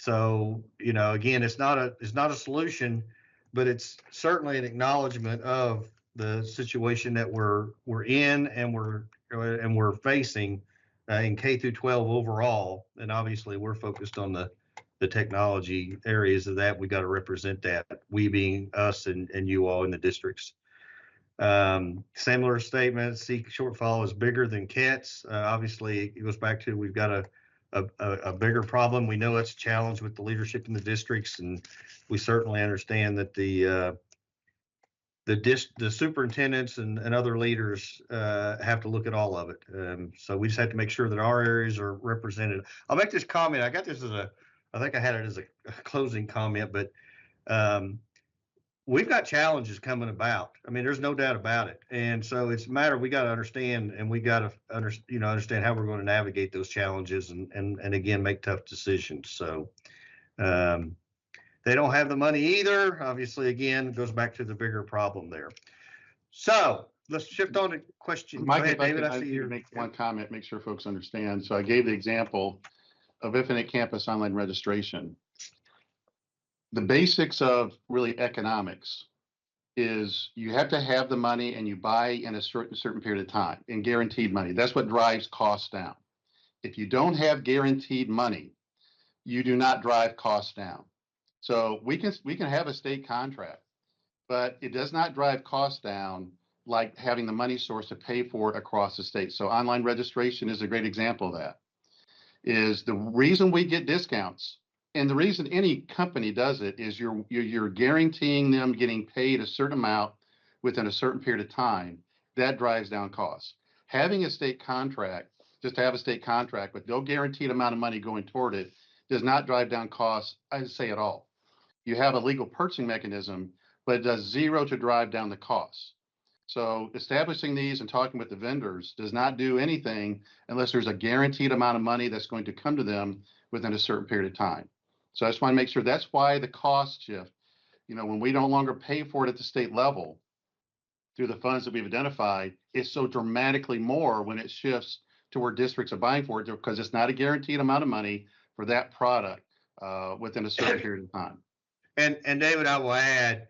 so again, it's not a solution, but it's certainly an acknowledgement of the situation that we're in and we're facing in K through 12 overall, and obviously we're focused on the technology areas of that. We got to represent that, we being us and you all in the districts. Similar statement, see shortfall is bigger than CATS. Obviously, it goes back to we've got a bigger problem. We know it's a challenge with the leadership in the districts, and we certainly understand that the superintendents and other leaders have to look at all of it. So we just have to make sure that our areas are represented. I'll make this comment. I got this I think I had it as a closing comment, but we've got challenges coming about. I mean, there's no doubt about it. And so it's a matter we got to understand, and we got to understand how we're going to navigate those challenges and again, make tough decisions. So they don't have the money either. Obviously, again, it goes back to the bigger problem there. So let's shift on to question. Mike, Go ahead, if I David. could, I see you. make one comment, make sure folks understand. So I gave the example of Infinite Campus online registration. The basics of really economics is you have to have the money and you buy in a certain period of time in guaranteed money. That's what drives costs down. If you don't have guaranteed money, you do not drive costs down. So we can have a state contract, but it does not drive costs down like having the money source to pay for it across the state. So online registration is a great example of that. Is the reason we get discounts, and the reason any company does it is you're guaranteeing them getting paid a certain amount within a certain period of time. That drives down costs. Having a state contract, just to have a state contract with no guaranteed amount of money going toward it, does not drive down costs, I'd say, at all. You have a legal purchasing mechanism, but it does zero to drive down the costs. So establishing these and talking with the vendors does not do anything unless there's a guaranteed amount of money that's going to come to them within a certain period of time. So I just want to make sure that's why the cost shift, when we no longer pay for it at the state level through the funds that we've identified, it's so dramatically more when it shifts to where districts are buying for it, because it's not a guaranteed amount of money for that product within a certain period of time. And David, I will add,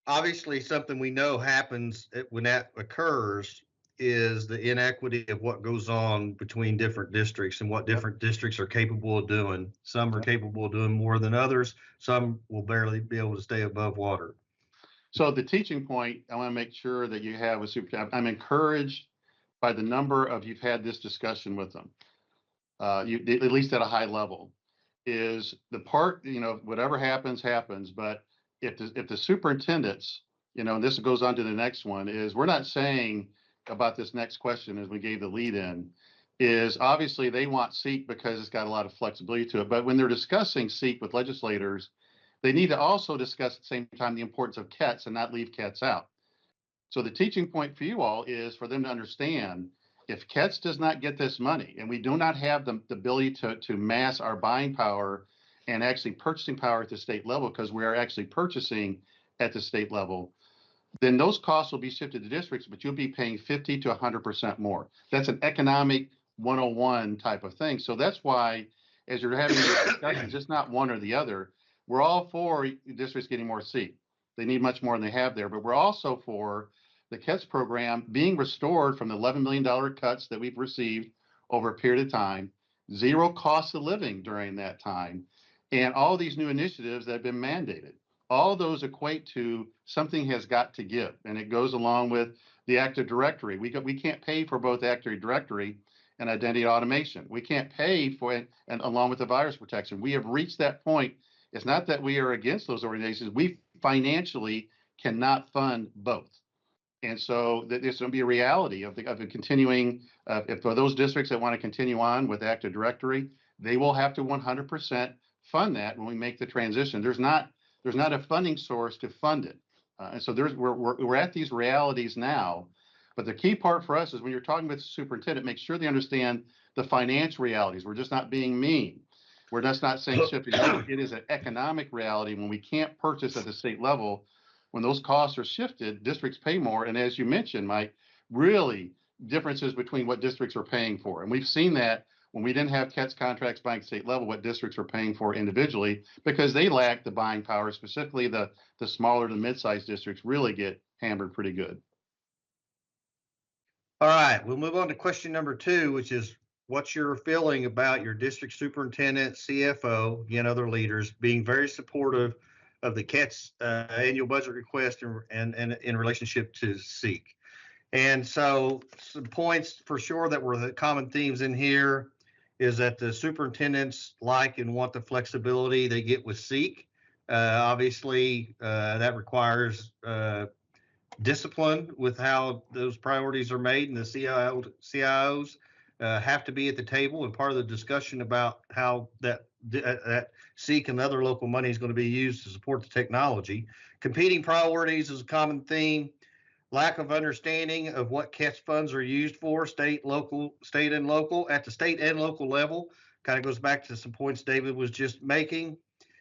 obviously something we know happens when that occurs is the inequity of what goes on between different districts and what different districts are capable of doing. Some are capable of doing more than others. Some will barely be able to stay above water. So the teaching point, I want to make sure that you have a I'm encouraged by the number of you've had this discussion with them, at least at a high level, is the part, whatever happens, happens. But if the superintendents, and this goes on to the next one, is we're not saying about this next question as we gave the lead in, is obviously they want SEEK because it's got a lot of flexibility to it. But when they're discussing SEEK with legislators, they need to also discuss at the same time the importance of CATs and not leave CATs out. So the teaching point for you all is for them to understand if CATS does not get this money and we do not have the ability to mass our buying power and actually purchasing power at the state level, because we are actually purchasing at the state level, then those costs will be shifted to districts, but you'll be paying 50 to 100% more. That's an economic 101 type of thing. So that's why, as you're having these discussions, it's not one or the other. We're all for districts getting more SEEK. They need much more than they have there, but we're also for the CATS program being restored from the $11 million cuts that we've received over a period of time, zero cost of living during that time, and all these new initiatives that have been mandated. All those equate to something has got to give, and it goes along with the Active Directory. We can't pay for both Active Directory and identity automation. We can't pay for it, and along with the virus protection. We have reached that point. It's not that we are against those organizations. We financially cannot fund both. And so there's going to be a reality of the continuing, if for those districts that want to continue on with Active Directory, they will have to 100% fund that when we make the transition. There's not a funding source to fund it. And so we're at these realities now. But the key part for us is when you're talking with the superintendent, make sure they understand the financial realities. We're just not being mean. We're just not saying shifting over. It is an economic reality when we can't purchase at the state level. When those costs are shifted, districts pay more. And as you mentioned, Mike, really differences between what districts are paying for. And we've seen that when we didn't have CATS contracts buying state level, what districts are paying for individually, because they lack the buying power. Specifically, the smaller to mid-sized districts really get hammered pretty good. All right, we'll move on to question number 2, which is what's your feeling about your district superintendent, CFO, and other leaders being very supportive of the CATS annual budget request and in relationship to SEEK? And so some points for sure that were the common themes in here is that the superintendents like and want the flexibility they get with SEEK. Obviously, that requires discipline with how those priorities are made, and the CIOs have to be at the table and part of the discussion about how that SEEK and other local money is going to be used to support the technology. Competing priorities is a common theme. Lack of understanding of what CATS funds are used for, state and local, at the state and local level. Kind of goes back to some points David was just making.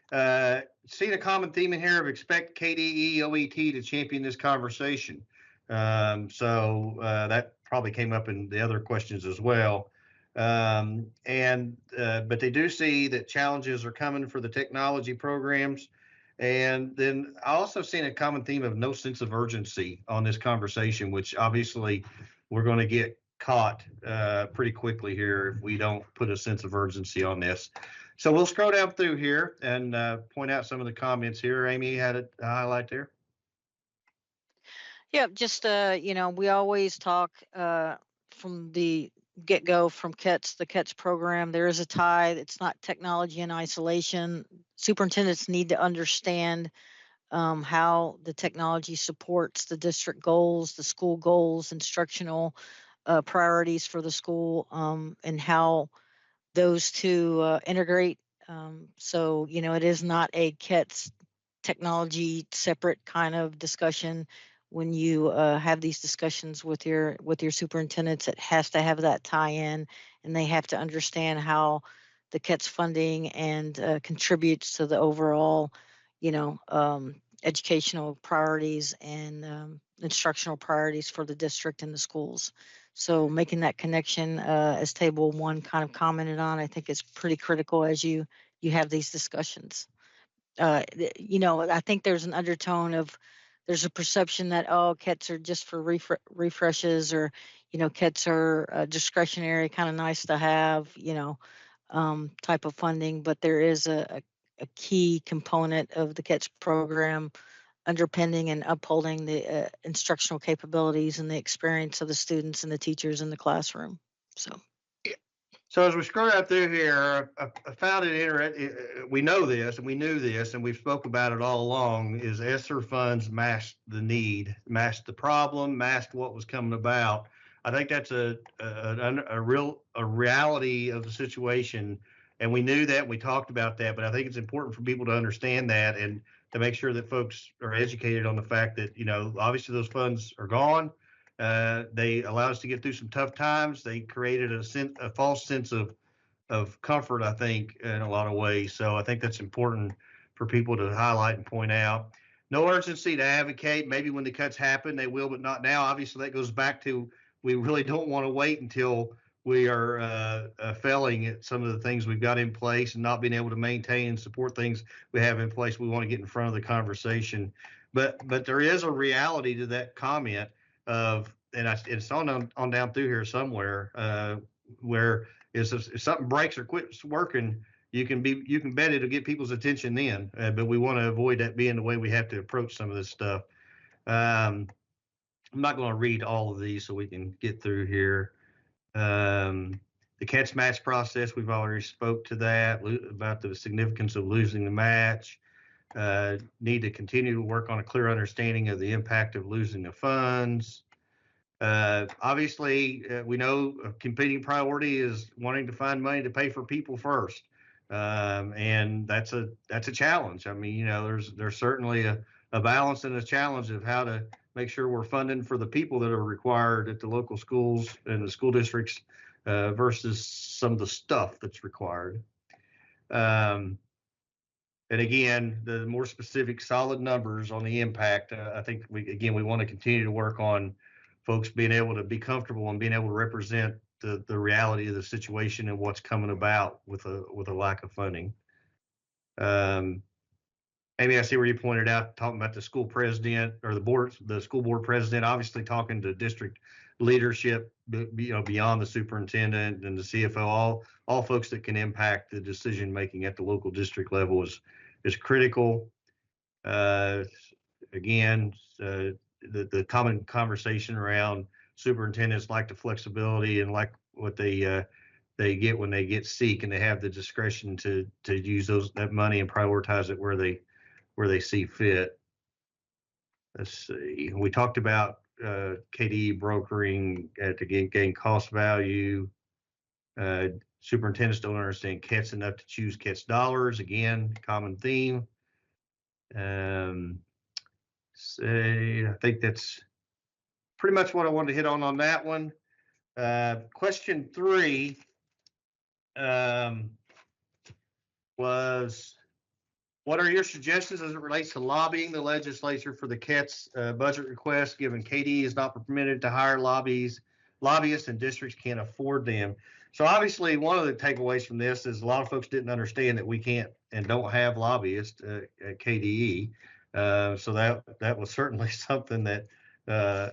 Seen a common theme in here of expect KDE OET to champion this conversation. So that probably came up in the other questions as well. But they do see that challenges are coming for the technology programs. And then I also seen a common theme of no sense of urgency on this conversation, which obviously we're going to get caught pretty quickly here if we don't put a sense of urgency on this. So we'll scroll down through here and point out some of the comments here. Amy had a highlight there. Yeah, just we always talk from the get-go from the CATS program. There is a tie. It's not technology in isolation. Superintendents need to understand how the technology supports the district goals, the school goals, instructional priorities for the school, and how those two integrate. So, it is not a CATS technology separate kind of discussion. When you have these discussions with your superintendents, it has to have that tie-in, and they have to understand how the CATS funding and contributes to the overall, educational priorities and instructional priorities for the district and the schools. So making that connection, as Table 1 kind of commented on, I think is pretty critical as you have these discussions. I think there's an undertone of there's a perception that, CATs are just for refreshes, or, CATs are discretionary, kind of nice to have, type of funding. But there is a key component of the CATS program underpinning and upholding the instructional capabilities and the experience of the students and the teachers in the classroom. So as we scroll out through here, I found it interesting. We know this and we knew this and we've spoke about it all along, is ESSER funds masked the need, masked the problem, masked what was coming about. I think that's a reality of the situation. And we knew that, we talked about that, but I think it's important for people to understand that and to make sure that folks are educated on the fact that, obviously those funds are gone. They allowed us to get through some tough times. They created a false sense of comfort, I think, in a lot of ways. So I think that's important for people to highlight and point out. No urgency to advocate. Maybe when the cuts happen, they will, but not now. Obviously, that goes back to we really don't want to wait until we are failing at some of the things we've got in place and not being able to maintain and support things we have in place. We want to get in front of the conversation. But there is a reality to that comment of, and it's on down through here somewhere, where if something breaks or quits working, you can bet it'll get people's attention then. But we want to avoid that being the way we have to approach some of this stuff. I'm not going to read all of these so we can get through here. The catch match process, we've already spoke to that, about the significance of losing the match. Need to continue to work on a clear understanding of the impact of losing the funds. Obviously, we know a competing priority is wanting to find money to pay for people first, and that's a challenge. I mean, there's certainly a balance and a challenge of how to make sure we're funding for the people that are required at the local schools and the school districts versus some of the stuff that's required. And again, the more specific, solid numbers on the impact, I think we want to continue to work on folks being able to be comfortable and being able to represent the reality of the situation and what's coming about with a lack of funding. Amy, I see where you pointed out, talking about the school president or the school board president, obviously talking to district leadership, beyond the superintendent and the CFO, all folks that can impact the decision making at the local district level is critical. Again, the common conversation around superintendents like the flexibility and like what they get when they get sick, and they have the discretion to use that money and prioritize it where they see fit. Let's see. We talked about KDE brokering to gain cost value. Superintendents don't understand CATS enough to choose CATS dollars. Again, common theme. I think that's pretty much what I wanted to hit on that one. Question 3 was, what are your suggestions as it relates to lobbying the legislature for the CATS budget request, given KDE is not permitted to hire lobbyists and districts can't afford them? So obviously, one of the takeaways from this is a lot of folks didn't understand that we can't and don't have lobbyists at KDE. So that was certainly something that I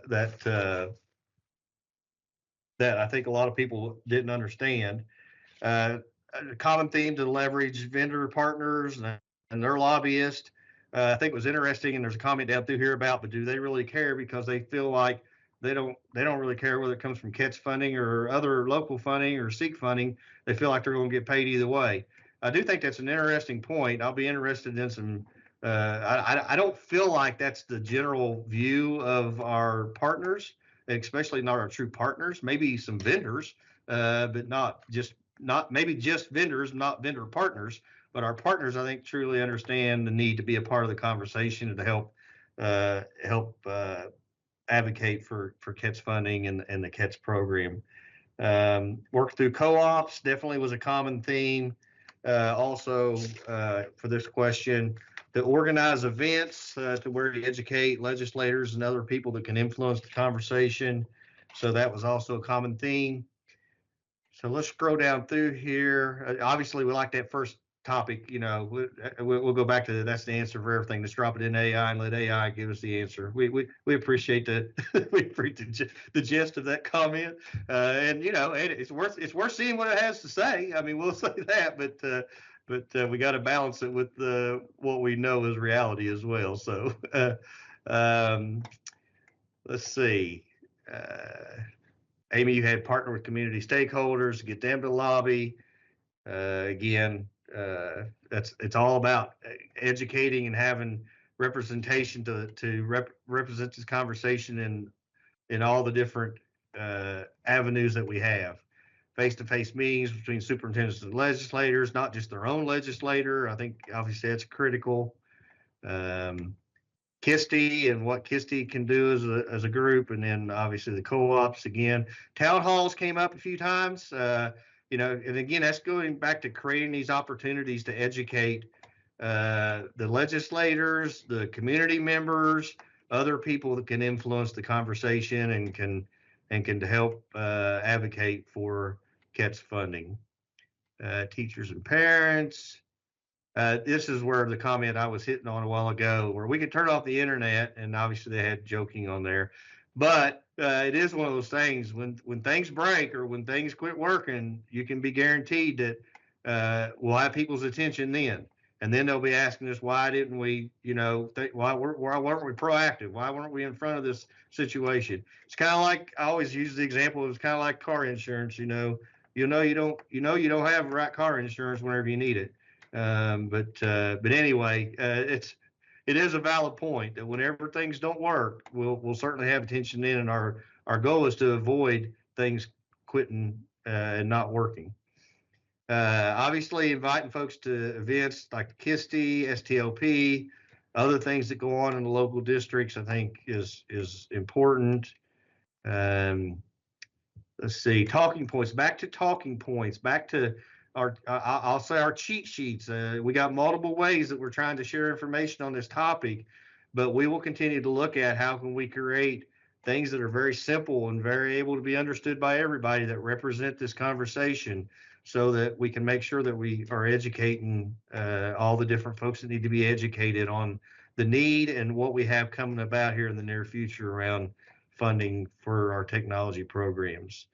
think a lot of people didn't understand. A common theme to leverage vendor partners and their lobbyists. I think it was interesting, and there's a comment down through here about, but do they really care? Because they feel like they don't really care whether it comes from CATS funding or other local funding or SEEK funding. They feel like they're going to get paid either way. I do think that's an interesting point. I'll be interested in some. I don't feel like that's the general view of our partners, especially not our true partners. Maybe some vendors, but not maybe just vendors, not vendor partners. But our partners, I think, truly understand the need to be a part of the conversation and to help advocate for CATS funding and the CATS program. Work through co-ops definitely was a common theme. Also, for this question, to organize events to where you educate legislators and other people that can influence the conversation. So that was also a common theme. So let's scroll down through here. Obviously, we like that first topic. We'll go back to that's the answer for everything. Let's drop it in AI and let AI give us the answer. We appreciate that. We appreciate the gist of that comment. And it's worth seeing what it has to say. I mean, we'll say that, but but we got to balance it with what we know is reality as well. So um, let's see. Amy, you had partner with community stakeholders, get them to lobby. Again, it's all about educating and having representation to represent this conversation in all the different avenues that we have. Face-to-face meetings between superintendents and legislators, not just their own legislator. I think obviously that's critical. KISTI and what KISTI can do as a group, and then obviously the co-ops again. Town halls came up a few times, and again, that's going back to creating these opportunities to educate the legislators, the community members, other people that can influence the conversation and can help advocate for CATS funding. Teachers and parents. This is where the comment I was hitting on a while ago, where we could turn off the internet, and obviously they had joking on there, but it is one of those things when things break or when things quit working, you can be guaranteed that we'll have people's attention then, and then they'll be asking us, why didn't we, why weren't we proactive? Why weren't we in front of this situation? It's kind of like, I always use the example, it's kind of like car insurance. You don't have the right car insurance whenever you need it. But anyway, it is a valid point that whenever things don't work, we'll certainly have attention then, and our goal is to avoid things quitting and not working. Obviously, inviting folks to events like KISTI, STLP, other things that go on in the local districts, I think is important. Let's see, talking points. Back to talking points. Back to I'll say our cheat sheets. We got multiple ways that we're trying to share information on this topic, but we will continue to look at how can we create things that are very simple and very able to be understood by everybody that represent this conversation, so that we can make sure that we are educating all the different folks that need to be educated on the need and what we have coming about here in the near future around funding for our technology programs.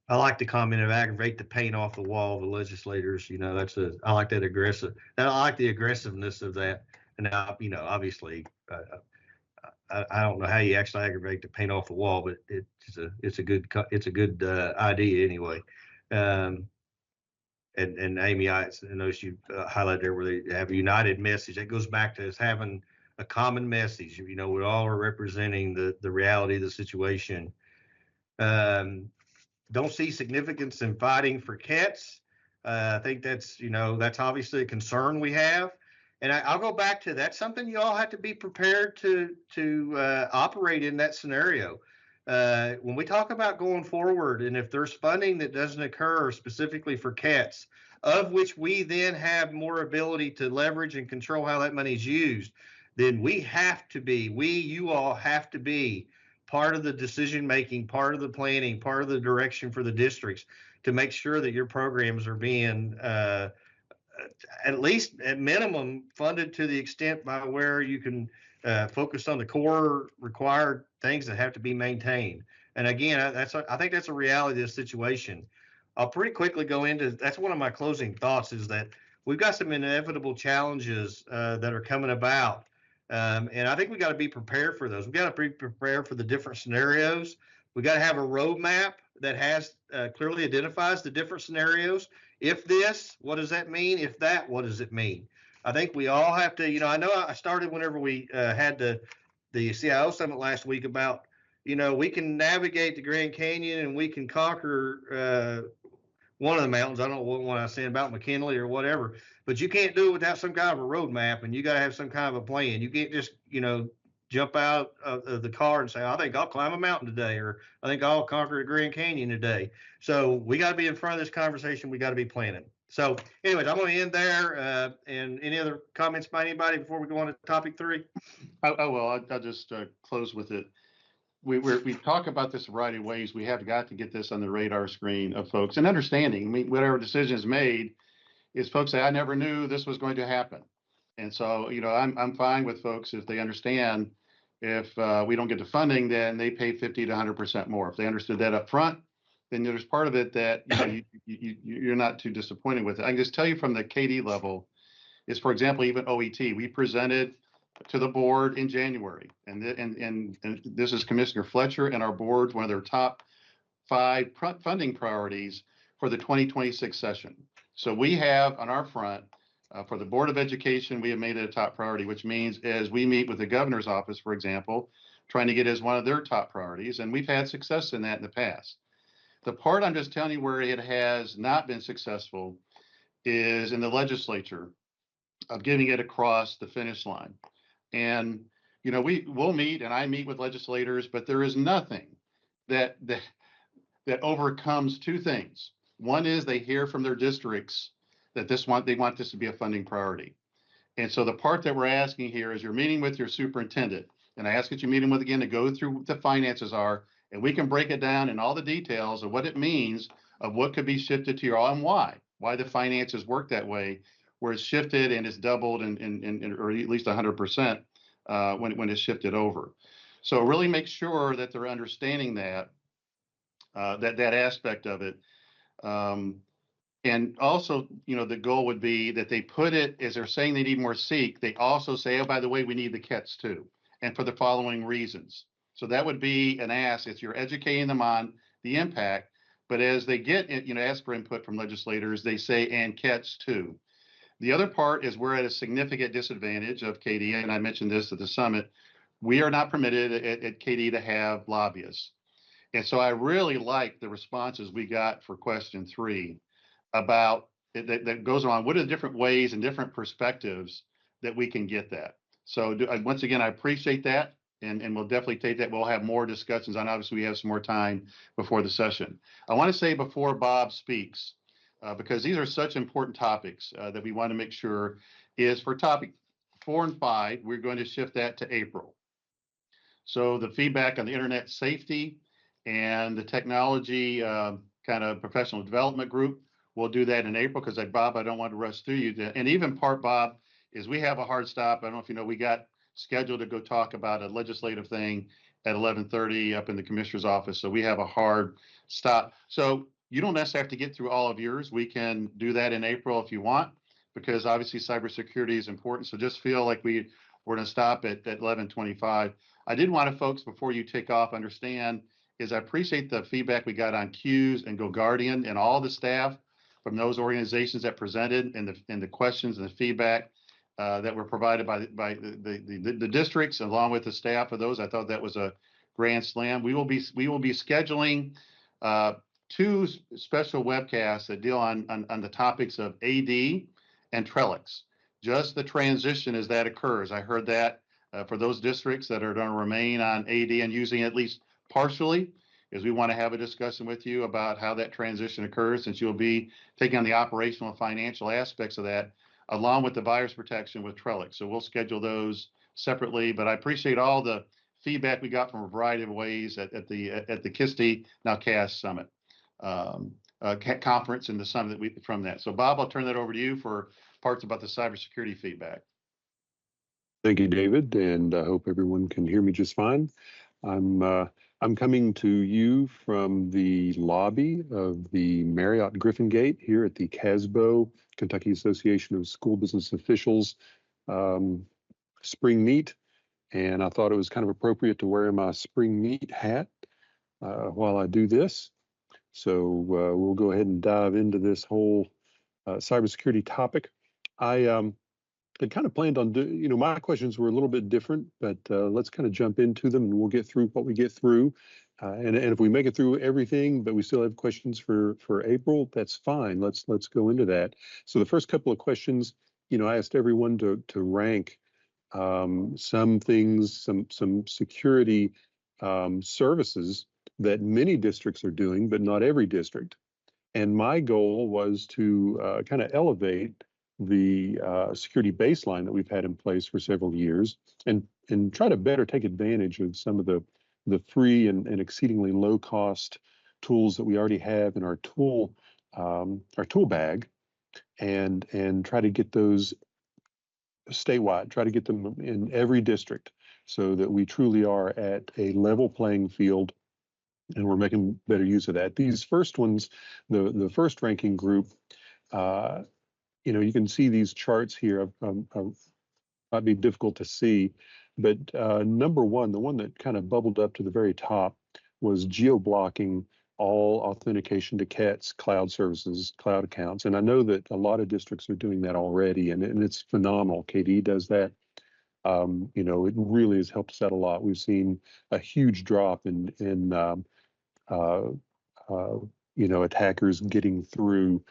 I like the comment of aggravate the paint off the wall of the legislators. I like that aggressive. I like the aggressiveness of that. And now, obviously, I don't know how you actually aggravate the paint off the wall, but it's a good idea anyway. And Amy, I noticed you highlighted there where they have a united message. That goes back to us having a common message. We all are representing the reality of the situation. Don't see significance in fighting for CATS. I think that's obviously a concern we have. And I'll go back to that's something you all have to be prepared to operate in that scenario. When we talk about going forward, and if there's funding that doesn't occur specifically for CATS, of which we then have more ability to leverage and control how that money is used, then you all have to be part of the decision making, part of the planning, part of the direction for the districts to make sure that your programs are being at least at minimum funded to the extent by where you can focus on the core required things that have to be maintained. And again, I think that's a reality of the situation. I'll pretty quickly go into, that's one of my closing thoughts, is that we've got some inevitable challenges that are coming about. And I think we got to be prepared for those. We got to be prepared for the different scenarios. We got to have a roadmap that has clearly identifies the different scenarios. If this, what does that mean? If that, what does it mean? I think we all have to, I know I started whenever we had the CIO summit last week about, we can navigate the Grand Canyon and we can conquer one of the mountains. I don't know what I was saying about McKinley or whatever, but you can't do it without some kind of a roadmap, and you got to have some kind of a plan. You can't just, jump out of the car and say, I think I'll climb a mountain today, or I think I'll conquer the Grand Canyon today. So we got to be in front of this conversation. We got to be planning. So anyways, I'm going to end there. And any other comments by anybody before we go on to topic 3? I'll just close with it. We talk about this a variety of ways. We have got to get this on the radar screen of folks and understanding. I mean, whatever decision is made, is folks say, I never knew this was going to happen. And so, I'm fine with folks if they understand if we don't get the funding, then they pay 50 to 100% more. If they understood that up front, then there's part of it that you're not too disappointed with. I can just tell you from the KD level is, for example, even OET. We presented to the board in January, and this is Commissioner Fletcher and our board, one of their top 5 funding priorities for the 2026 session. So we have on our front, for the Board of Education, we have made it a top priority, which means as we meet with the governor's office, for example, trying to get as one of their top priorities, and we've had success in that in the past. The part I'm just telling you where it has not been successful is in the legislature of getting it across the finish line. And, we'll meet and I meet with legislators, but there is nothing that overcomes 2 things. One is they hear from their districts that they want this to be a funding priority. And so the part that we're asking here is you're meeting with your superintendent, and I ask that you meet him with again to go through what the finances are, and we can break it down in all the details of what it means of what could be shifted to your all and why the finances work that way, where it's shifted and it's doubled and or at least 100% when it's shifted over. So really make sure that they're understanding that that aspect of it. And also, the goal would be that they put it, as they're saying they need more SEEK, they also say, oh, by the way, we need the KETs too, and for the following reasons. So that would be an ask if you're educating them on the impact, but as they get, ask for input from legislators, they say, and KETs too. The other part is we're at a significant disadvantage of KD, and I mentioned this at the summit. We are not permitted at KD to have lobbyists. And so I really like the responses we got for question 3 about that goes on. What are the different ways and different perspectives that we can get that? So once again, I appreciate that, and we'll definitely take that. We'll have more discussions on. Obviously, we have some more time before the session. I want to say before Bob speaks, because these are such important topics that we want to make sure is for topic 4 and 5, we're going to shift that to April. So the feedback on the internet safety and the technology kind of professional development group, we'll do that in April because, Bob, I don't want to rush through you. And even part, Bob, is we have a hard stop. I don't know if you know, we got scheduled to go talk about a legislative thing at 11:30 up in the commissioner's office. So we have a hard stop. So you don't necessarily have to get through all of yours. We can do that in April if you want, because obviously cybersecurity is important. So just feel like we're going to stop at 11:25. I did want to, folks, before you take off, understand is I appreciate the feedback we got on Q's and Go Guardian and all the staff from those organizations that presented and the questions and the feedback that were provided by the districts along with the staff of those. I thought that was a grand slam. We will be scheduling 2 special webcasts that deal on the topics of AD and Trellix. Just the transition as that occurs. I heard that for those districts that are going to remain on AD and using it at least partially, is we want to have a discussion with you about how that transition occurs, since you'll be taking on the operational and financial aspects of that, along with the virus protection with Trellix. So we'll schedule those separately, but I appreciate all the feedback we got from a variety of ways at the KISTI, now CAS Summit conference and the summit from that. So Bob, I'll turn that over to you for parts about the cybersecurity feedback. Thank you, David, and I hope everyone can hear me just fine. I'm coming to you from the lobby of the Marriott Griffin Gate here at the CASBO, Kentucky Association of School Business Officials spring meet, and I thought it was kind of appropriate to wear my spring meet hat while I do this. So we'll go ahead and dive into this whole cybersecurity topic. I kind of planned on my questions were a little bit different, but let's kind of jump into them and we'll get through what we get through. And if we make it through everything, but we still have questions for April, that's fine. Let's go into that. So the first couple of questions, I asked everyone to rank some things, some security services that many districts are doing, but not every district. And my goal was to kind of elevate the security baseline that we've had in place for several years and try to better take advantage of some of the free and exceedingly low cost tools that we already have in our tool bag and try to get those statewide, try to get them in every district so that we truly are at a level playing field and we're making better use of that. These first ones, the first ranking group, you can see these charts here. Might be difficult to see, but number one, the one that kind of bubbled up to the very top, was geo-blocking all authentication to CATS cloud services, cloud accounts. And I know that a lot of districts are doing that already, and it's phenomenal. KD does that. It really has helped us out a lot. We've seen a huge drop in uh, attackers getting through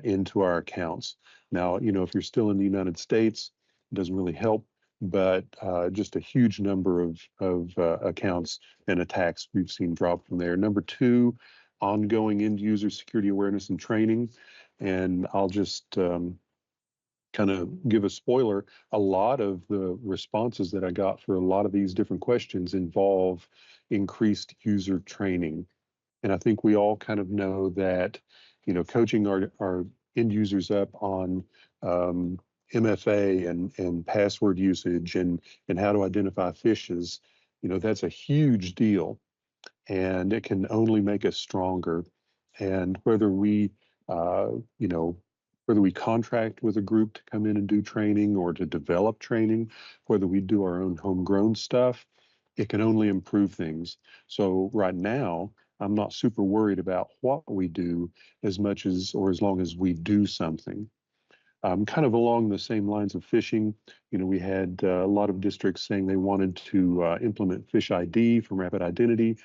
into our accounts. Now, if you're still in the United States, it doesn't really help, but just a huge number of accounts and attacks we've seen drop from there. Number two, ongoing end user security awareness and training. And I'll just kind of give a spoiler. A lot of the responses that I got for a lot of these different questions involve increased user training. And I think we all kind of know that, coaching our end users up on MFA and password usage and how to identify phishes, that's a huge deal, and it can only make us stronger. And uh, you know, whether we contract with a group to come in and do training or to develop training, whether we do our own homegrown stuff, it can only improve things. So right now, I'm not super worried about what we do as much as, or as long as we do something. Kind of along the same lines of phishing, we had a lot of districts saying they wanted to implement Phish ID from Rapid Identity.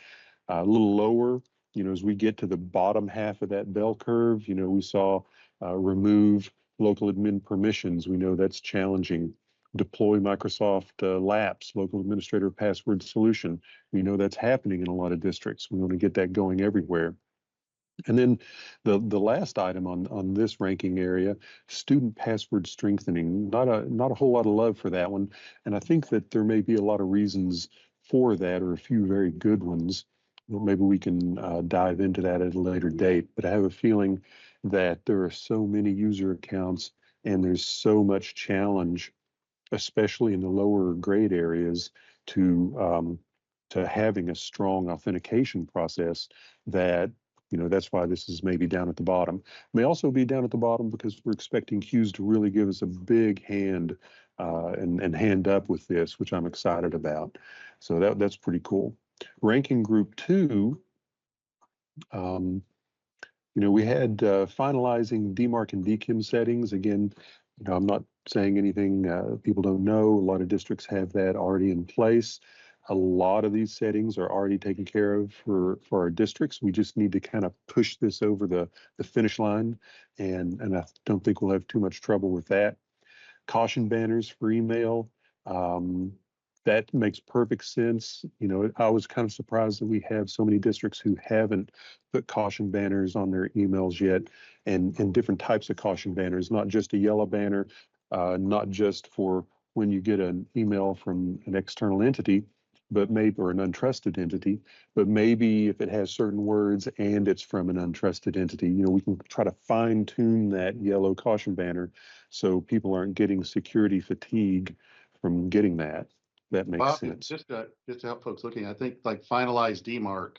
A little lower, as we get to the bottom half of that bell curve, we saw remove local admin permissions. We know that's challenging. Deploy Microsoft LAPS, local administrator password solution. We know that's happening in a lot of districts. We want to get that going everywhere. And then the last item on this ranking area, student password strengthening. Not a whole lot of love for that one, and I think that there may be a lot of reasons for that, or a few very good ones. Well, maybe we can dive into that at a later date. But I have a feeling that there are so many user accounts and there's so much challenge, especially in the lower grade areas, to having a strong authentication process, that that's why this is maybe down at the bottom. May also be down at the bottom because we're expecting Hughes to really give us a big hand and hand up with this, which I'm excited about. So that's pretty cool. Ranking group 2, we had finalizing DMARC and DKIM settings. Again, I'm not saying anything people don't know. A lot of districts have that already in place. A lot of these settings are already taken care of for our districts. We just need to kind of push this over the finish line, and I don't think we'll have too much trouble with that. Caution banners for email. That makes perfect sense. I was kind of surprised that we have so many districts who haven't put caution banners on their emails yet, and different types of caution banners, not just a yellow banner, not just for when you get an email from an external entity, but maybe, or an untrusted entity, but maybe if it has certain words and it's from an untrusted entity, we can try to fine tune that yellow caution banner so people aren't getting security fatigue from getting that. That makes Bob, sense. just to help folks looking, I think like finalized DMARC,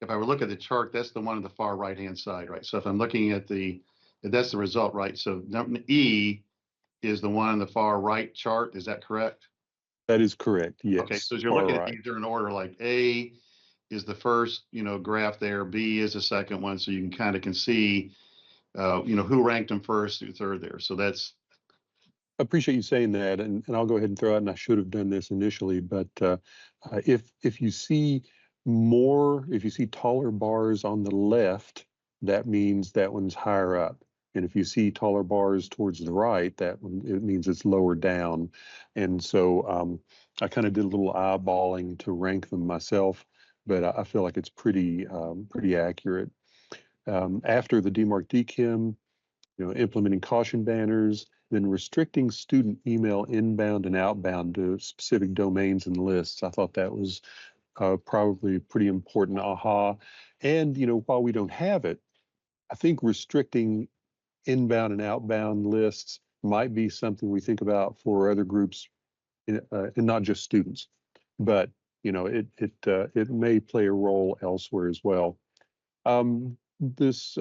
if I were looking at the chart, that's the one on the far right-hand side, right? So if I'm looking at that's the result, right? So E is the one on the far right chart. Is that correct? That is correct. Yes. Okay. So as you're far looking at right. these, they're in order, like A is the first, graph there. B is the second one. So you can see, who ranked them first through third there. So that's. Appreciate you saying that, and I'll go ahead and throw out, and I should have done this initially, but if you see taller bars on the left, that means that one's higher up. And if you see taller bars towards the right, that one, it means it's lower down. And so I kind of did a little eyeballing to rank them myself, but I feel like it's pretty accurate. After the DMARC DKIM, implementing caution banners, then restricting student email inbound and outbound to specific domains and lists. I thought that was probably pretty important aha. And, while we don't have it, I think restricting inbound and outbound lists might be something we think about for other groups, and not just students. But it may play a role elsewhere as well. This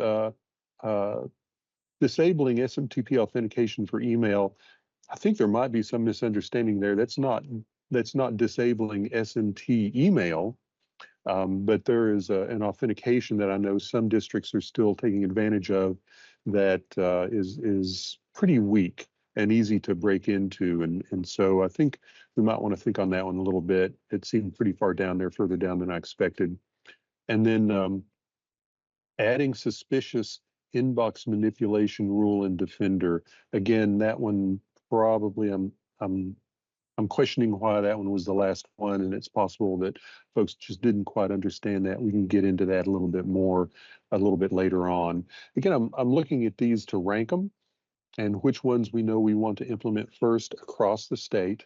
disabling SMTP authentication for email, I think there might be some misunderstanding there. That's not disabling SMT email, but there is an authentication that I know some districts are still taking advantage of that is pretty weak and easy to break into. And so I think we might want to think on that one a little bit. It seemed pretty far down there, further down than I expected. And then adding suspicious inbox manipulation rule in Defender. Again, that one probably I'm questioning why that one was the last one, and it's possible that folks just didn't quite understand that. We can get into that a little bit more a little bit later on. Again, I'm looking at these to rank them and which ones we know we want to implement first across the state.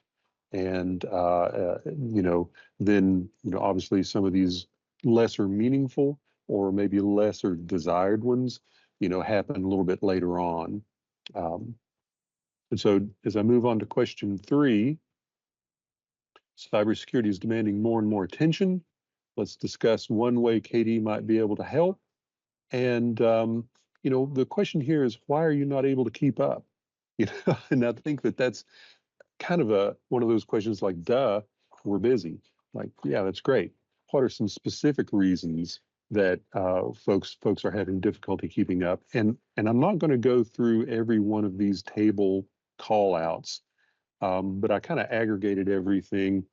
And, then, obviously some of these lesser meaningful or maybe lesser desired ones, happen a little bit later on. And so as I move on to question 3, cybersecurity is demanding more and more attention. Let's discuss one way KD might be able to help. And, the question here is, why are you not able to keep up? And I think that's kind of one of those questions like, duh, we're busy. Like, yeah, that's great. What are some specific reasons that folks are having difficulty keeping up? And I'm not going to go through every one of these table call outs, but I kind of aggregated everything.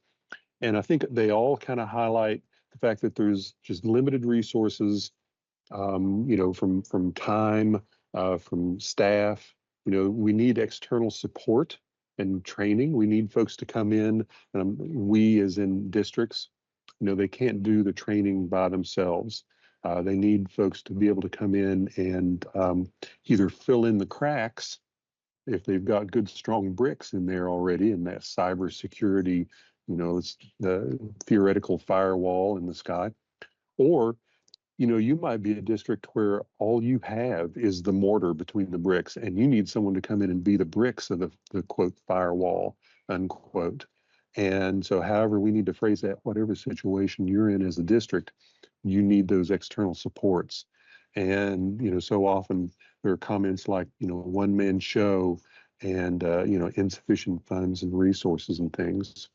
And I think they all kind of highlight the fact that there's just limited resources, from time, from staff. We need external support and training. We need folks to come in. We, as in districts, they can't do the training by themselves. They need folks to be able to come in and either fill in the cracks if they've got good, strong bricks in there already, and that cybersecurity, it's the theoretical firewall in the sky, or you might be a district where all you have is the mortar between the bricks, and you need someone to come in and be the bricks of the quote firewall, unquote. And so however we need to phrase that, whatever situation you're in as a district, you need those external supports. And so often there are comments like, one man show and insufficient funds and resources and things.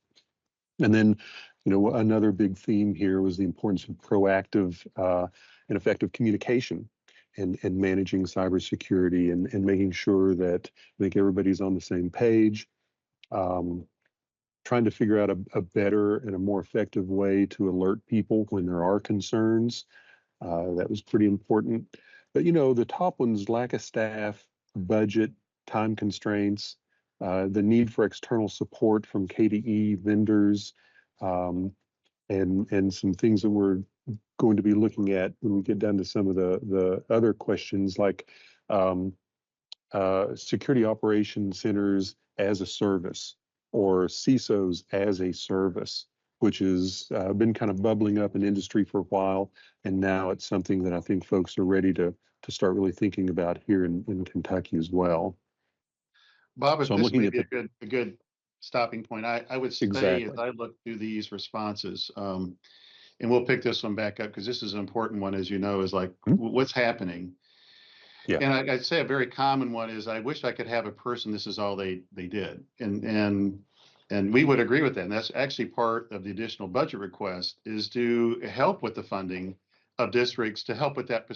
And then, another big theme here was the importance of proactive and effective communication and managing cybersecurity and making sure that I think everybody's on the same page, trying to figure out a better and a more effective way to alert people when there are concerns. That was pretty important. But, the top ones, lack of staff, budget, time constraints, the need for external support from KDE vendors, and some things that we're going to be looking at when we get down to some of the other questions, like security operations centers as a service or CISOs as a service, which has been kind of bubbling up in industry for a while. And now it's something that I think folks are ready to start really thinking about here in Kentucky as well. Bob, if So I'm this looking may at be a good stopping point, I would say Exactly. as I look through these responses, and we'll pick this one back up because this is an important one, as you know, is like what's happening. Yeah. And I'd say a very common one is, I wish I could have a person, this is all they did. And we would agree with that. And that's actually part of the additional budget request, is to help with the funding of districts to help with that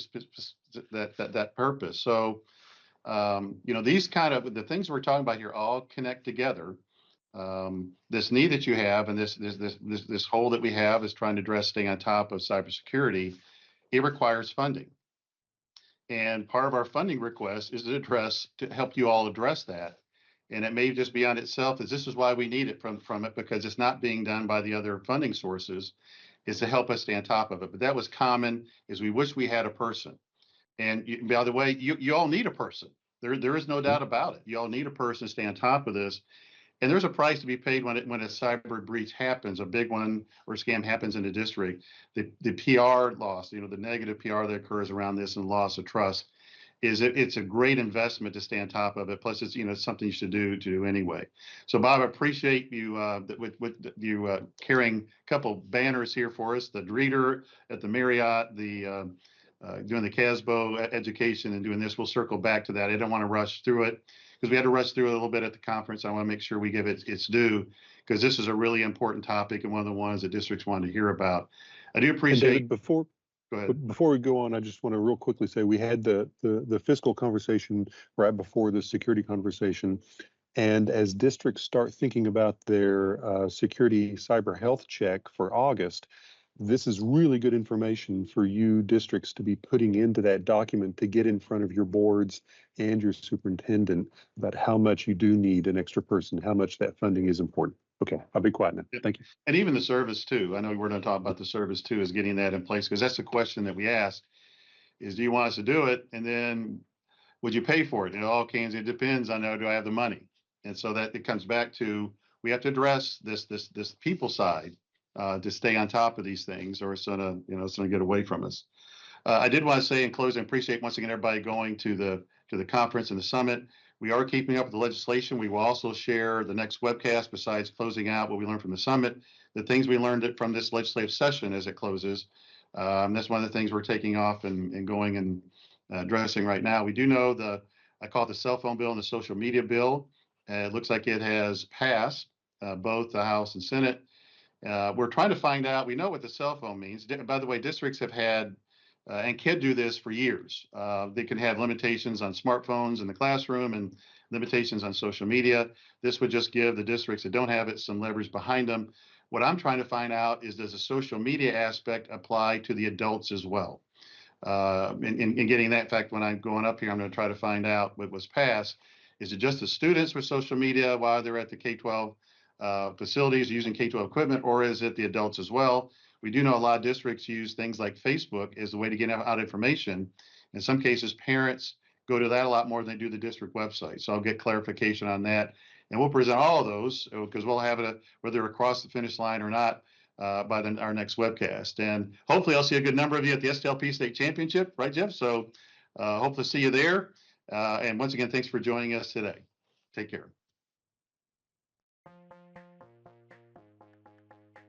purpose. So, these kind of the things we're talking about here all connect together. This need that you have, and this hole that we have is trying to address staying on top of cybersecurity. It requires funding. And part of our funding request is to help you all address that. And it may just be on itself, as this is why we need it from it, because it's not being done by the other funding sources, is to help us stay on top of it. But that was common, is we wish we had a person. And by the way, you all need a person. There is no doubt about it. You all need a person to stay on top of this. And there's a price to be paid when a cyber breach happens, a big one or scam happens in a district. The PR loss, the negative PR that occurs around this and loss of trust. it's a great investment to stay on top of it. Plus, it's something you should do anyway. So, Bob, I appreciate you with you carrying a couple banners here for us. The greeter at the Marriott, the doing the CASBO education and doing this. We'll circle back to that. I don't want to rush through it because we had to rush through it a little bit at the conference. I want to make sure we give it its due because this is a really important topic and one of the ones that districts wanted to hear about. I do And appreciate. David, before Go ahead. But before we go on, I just want to real quickly say we had the fiscal conversation right before the security conversation. And as districts start thinking about their security cyber health check for August, this is really good information for you districts to be putting into that document to get in front of your boards and your superintendent about how much you do need an extra person, how much that funding is important. Okay, I'll be quiet now. Thank you. And even the service too. I know we're going to talk about the service too, is getting that in place because that's the question that we ask is, do you want us to do it? And then would you pay for it? It depends on, do I have the money? And so that it comes back to, we have to address this people side to stay on top of these things or it's going to get away from us. I did want to say in closing, I appreciate once again everybody going to the conference and the summit. We are keeping up with the legislation. We will also share the next webcast besides closing out what we learned from the summit, the things we learned from this legislative session as it closes. That's one of the things we're taking off and going and addressing right now. We do know I call it the cell phone bill and the social media bill. It looks like it has passed both the House and Senate. We're trying to find out, we know what the cell phone means. By the way, districts have had and can do this for years. They can have limitations on smartphones in the classroom and limitations on social media. This would just give the districts that don't have it some leverage behind them. What I'm trying to find out is, does the social media aspect apply to the adults as well? In getting that, in fact, when I'm going up here, I'm going to try to find out what was passed. Is it just the students with social media while they're at the K-12 facilities using K-12 equipment, or is it the adults as well? We do know a lot of districts use things like Facebook as a way to get out information. In some cases, parents go to that a lot more than they do the district website. So I'll get clarification on that. And we'll present all of those because we'll have it whether across the finish line or not by our next webcast. And hopefully I'll see a good number of you at the STLP State Championship, right, Jeff? So hope to see you there. And once again, thanks for joining us today. Take care.